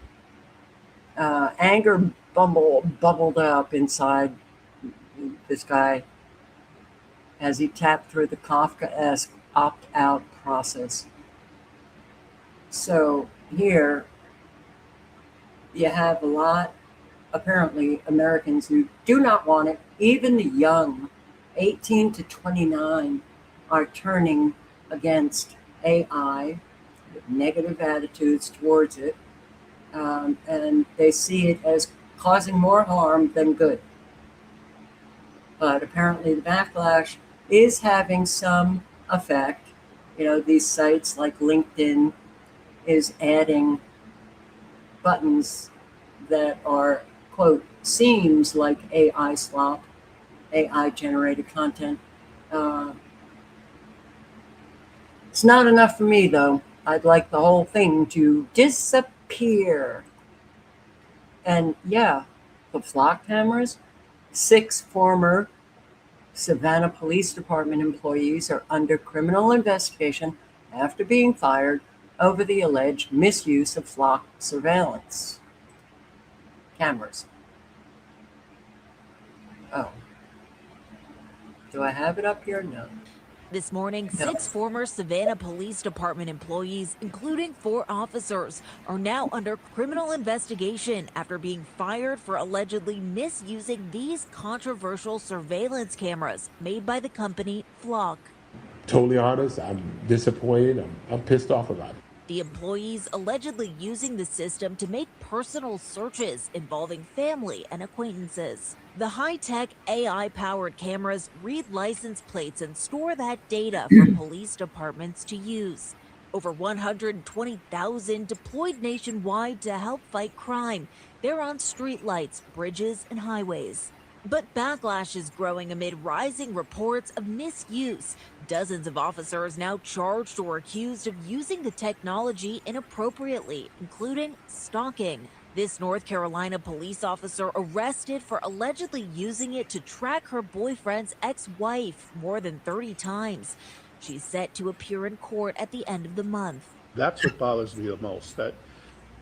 A: Anger bubbled up inside this guy as he tapped through the Kafkaesque opt-out process. So here you have a lot, apparently, Americans who do not want it. Even the young, 18 to 29, are turning against AI with negative attitudes towards it. And they see it as causing more harm than good. But apparently the backlash is having some effect. You know, these sites like LinkedIn is adding buttons that are, quote, seems like AI slop, AI generated content. It's not enough for me, though. I'd like the whole thing to disappear. And yeah, the flock cameras, 6 former Savannah Police Department employees are under criminal investigation after being fired over the alleged misuse of flock surveillance cameras. Oh. Do I have it up here? No.
C: This morning, 6 former Savannah Police Department employees, including 4 officers, are now under criminal investigation after being fired for allegedly misusing these controversial surveillance cameras made by the company Flock.
R: Totally honest, I'm disappointed. I'm pissed off about it.
C: The employees allegedly using the system to make personal searches involving family and acquaintances. The high-tech AI-powered cameras read license plates and store that data for police departments to use. Over 120,000 deployed nationwide to help fight crime. They're on streetlights, bridges, and highways. But backlash is growing amid rising reports of misuse. Dozens of officers now charged or accused of using the technology inappropriately, including stalking. This North Carolina police officer arrested for allegedly using it to track her boyfriend's ex-wife more than 30 times. She's set to appear in court at the end of the month.
S: That's what bothers me the most, that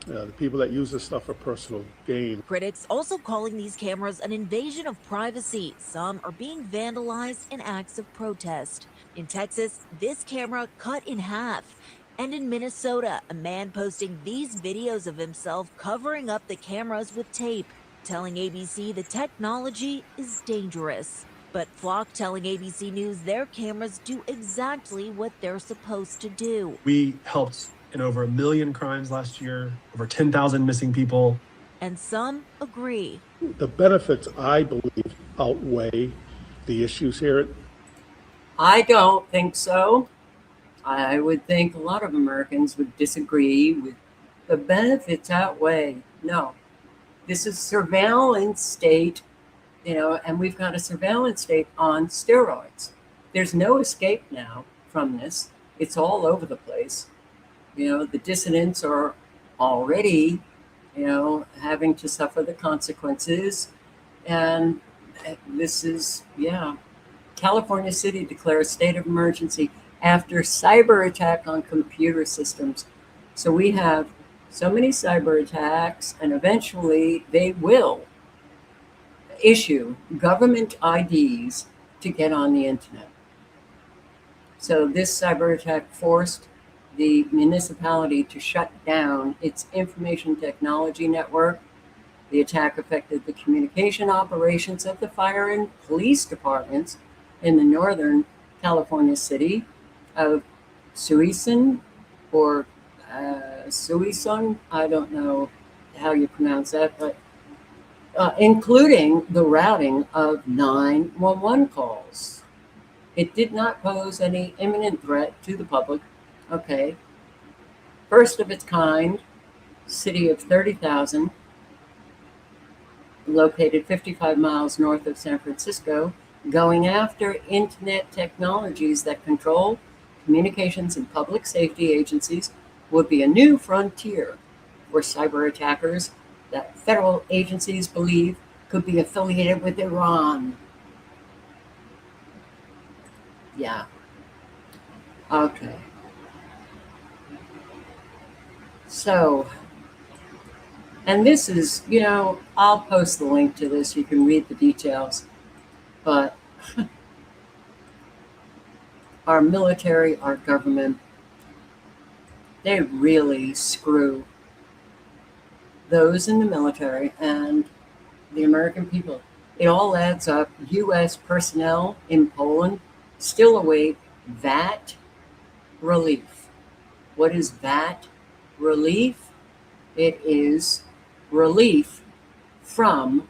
S: the people that use this stuff for personal gain.
C: Critics also calling these cameras an invasion of privacy. Some are being vandalized in acts of protest. In Texas, this camera cut in half. And in Minnesota, a man posting these videos of himself covering up the cameras with tape, telling ABC the technology is dangerous. But Flock telling ABC News their cameras do exactly what they're supposed to do.
T: We helped in over 1 million crimes last year, over 10,000 missing people.
C: And some agree.
S: The benefits, I believe, outweigh the issues here.
A: I don't think so. I would think a lot of Americans would disagree with the benefits outweigh. No, this is surveillance state, and we've got a surveillance state on steroids. There's no escape now from this. It's all over the place. The dissidents are already, having to suffer the consequences. And this is, California City declares state of emergency after cyber attack on computer systems. So we have so many cyber attacks, and eventually they will issue government IDs to get on the internet. So this cyber attack forced the municipality to shut down its information technology network. The attack affected the communication operations of the fire and police departments in the northern California city of Suisun, or Suisun. I don't know how you pronounce that, but including the routing of 911 calls. It did not pose any imminent threat to the public. Okay. First of its kind, city of 30,000, located 55 miles north of San Francisco, going after internet technologies that control communications and public safety agencies would be a new frontier for cyber attackers that federal agencies believe could be affiliated with Iran. Yeah. Okay. So, and this is, I'll post the link to this. You can read the details. But our military, our government, they really screw those in the military and the American people. It all adds up. U.S. personnel in Poland still await VAT relief. What is VAT relief? It is relief from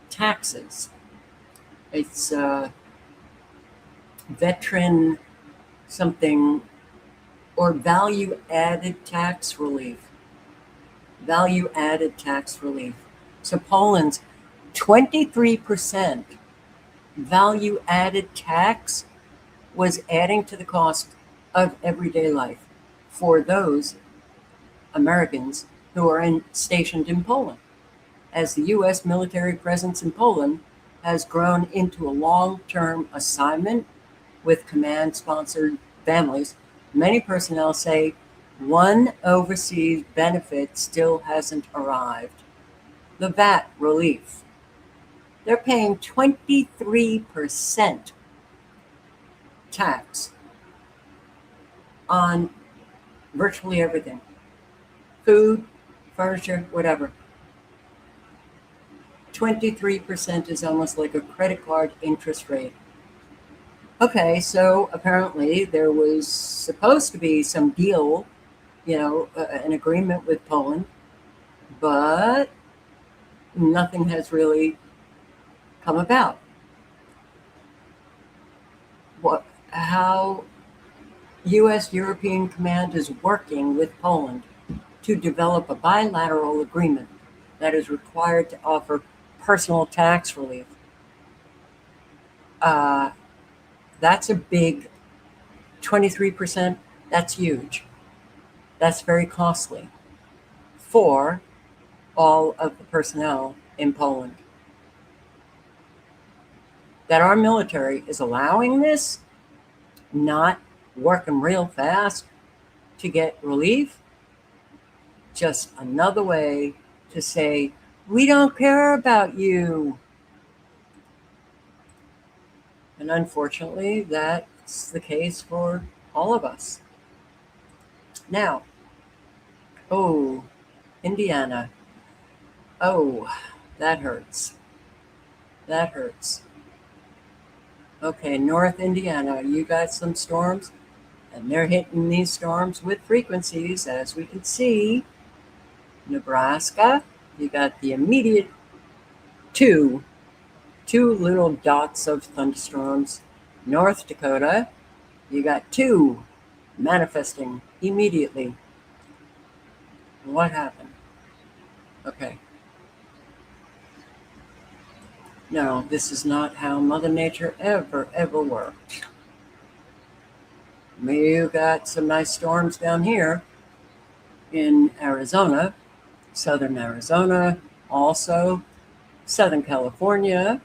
A: taxes. It's veteran something, or value added tax relief. Value added tax relief. So Poland's 23% value added tax was adding to the cost of everyday life for those Americans who are stationed in Poland. As the U.S. military presence in Poland has grown into a long-term assignment with command-sponsored families, many personnel say one overseas benefit still hasn't arrived: the VAT relief. They're paying 23% tax on virtually everything. Food, furniture, whatever. 23% is almost like a credit card interest rate. Okay, so apparently there was supposed to be some deal, an agreement with Poland, but nothing has really come about. How U.S. European Command is working with Poland to develop a bilateral agreement that is required to offer personal tax relief. That's a big 23%. That's huge. That's very costly for all of the personnel in Poland. That our military is allowing this, not working real fast to get relief, just another way to say, we don't care about you. And unfortunately, that's the case for all of us. Now, Indiana. That hurts. That hurts. Okay, North Indiana, you got some storms, and they're hitting these storms with frequencies, as we can see. Nebraska, you got the immediate two little dots of thunderstorms. North Dakota, you got 2 manifesting immediately. What happened? Okay. No, this is not how Mother Nature ever worked. You got some nice storms down here in Arizona, Southern Arizona, also Southern California.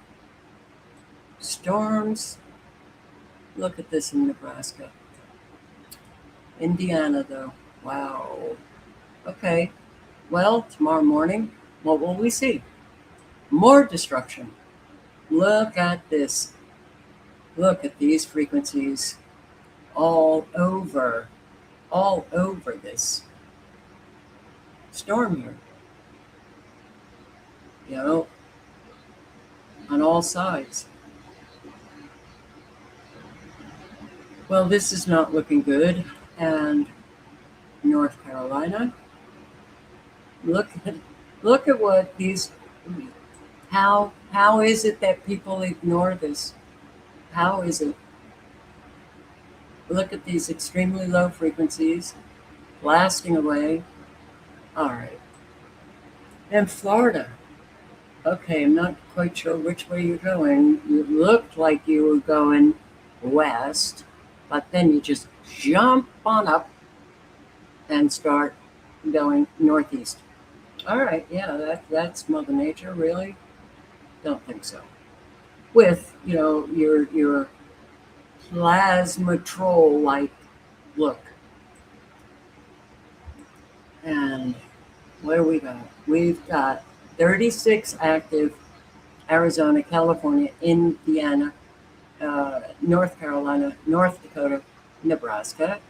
A: Storms. Look at this in Nebraska. Indiana, though. Wow. Okay. Well, tomorrow morning, what will we see? More destruction. Look at this. Look at these frequencies all over this storm here. You know, on all sides. Well, this is not looking good. And North Carolina, look at what these, how is it that people ignore this? How is it? Look at these extremely low frequencies blasting away. All right. And Florida. Okay, I'm not quite sure which way you're going. You looked like you were going west, but then you just jump on up and start going northeast. All right, yeah, that's Mother Nature, really? Don't think so. With, your plasma troll-like look. And what do we got? We've got 36 active: Arizona, California, Indiana, North Carolina, North Dakota, Nebraska,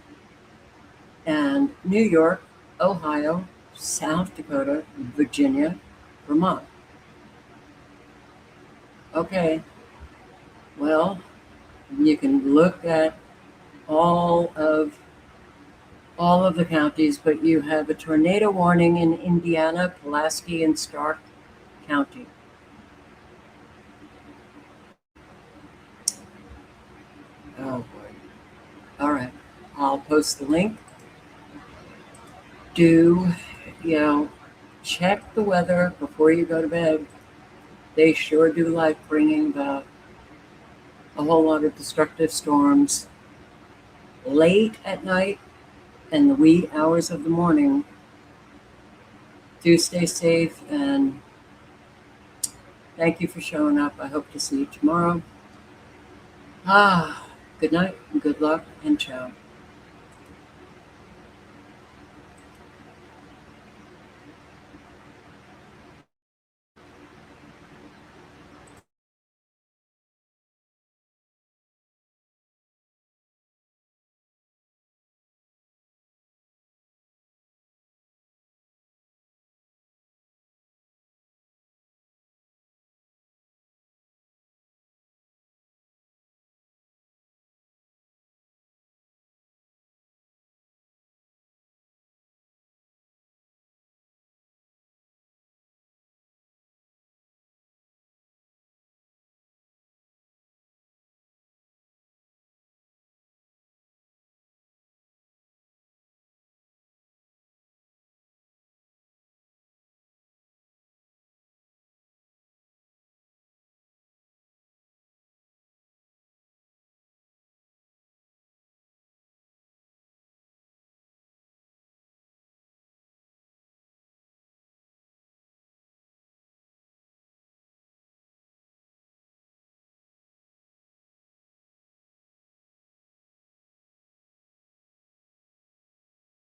A: and New York, Ohio, South Dakota, Virginia, Vermont. Okay, well, you can look at all of the counties, but you have a tornado warning in Indiana, Pulaski, and Stark County. Oh boy. All right, I'll post the link. Do, check the weather before you go to bed. They sure do like bringing about a whole lot of destructive storms late at night and the wee hours of the morning. Do stay safe, and thank you for showing up. I hope to see you tomorrow. Good night, good luck, and ciao.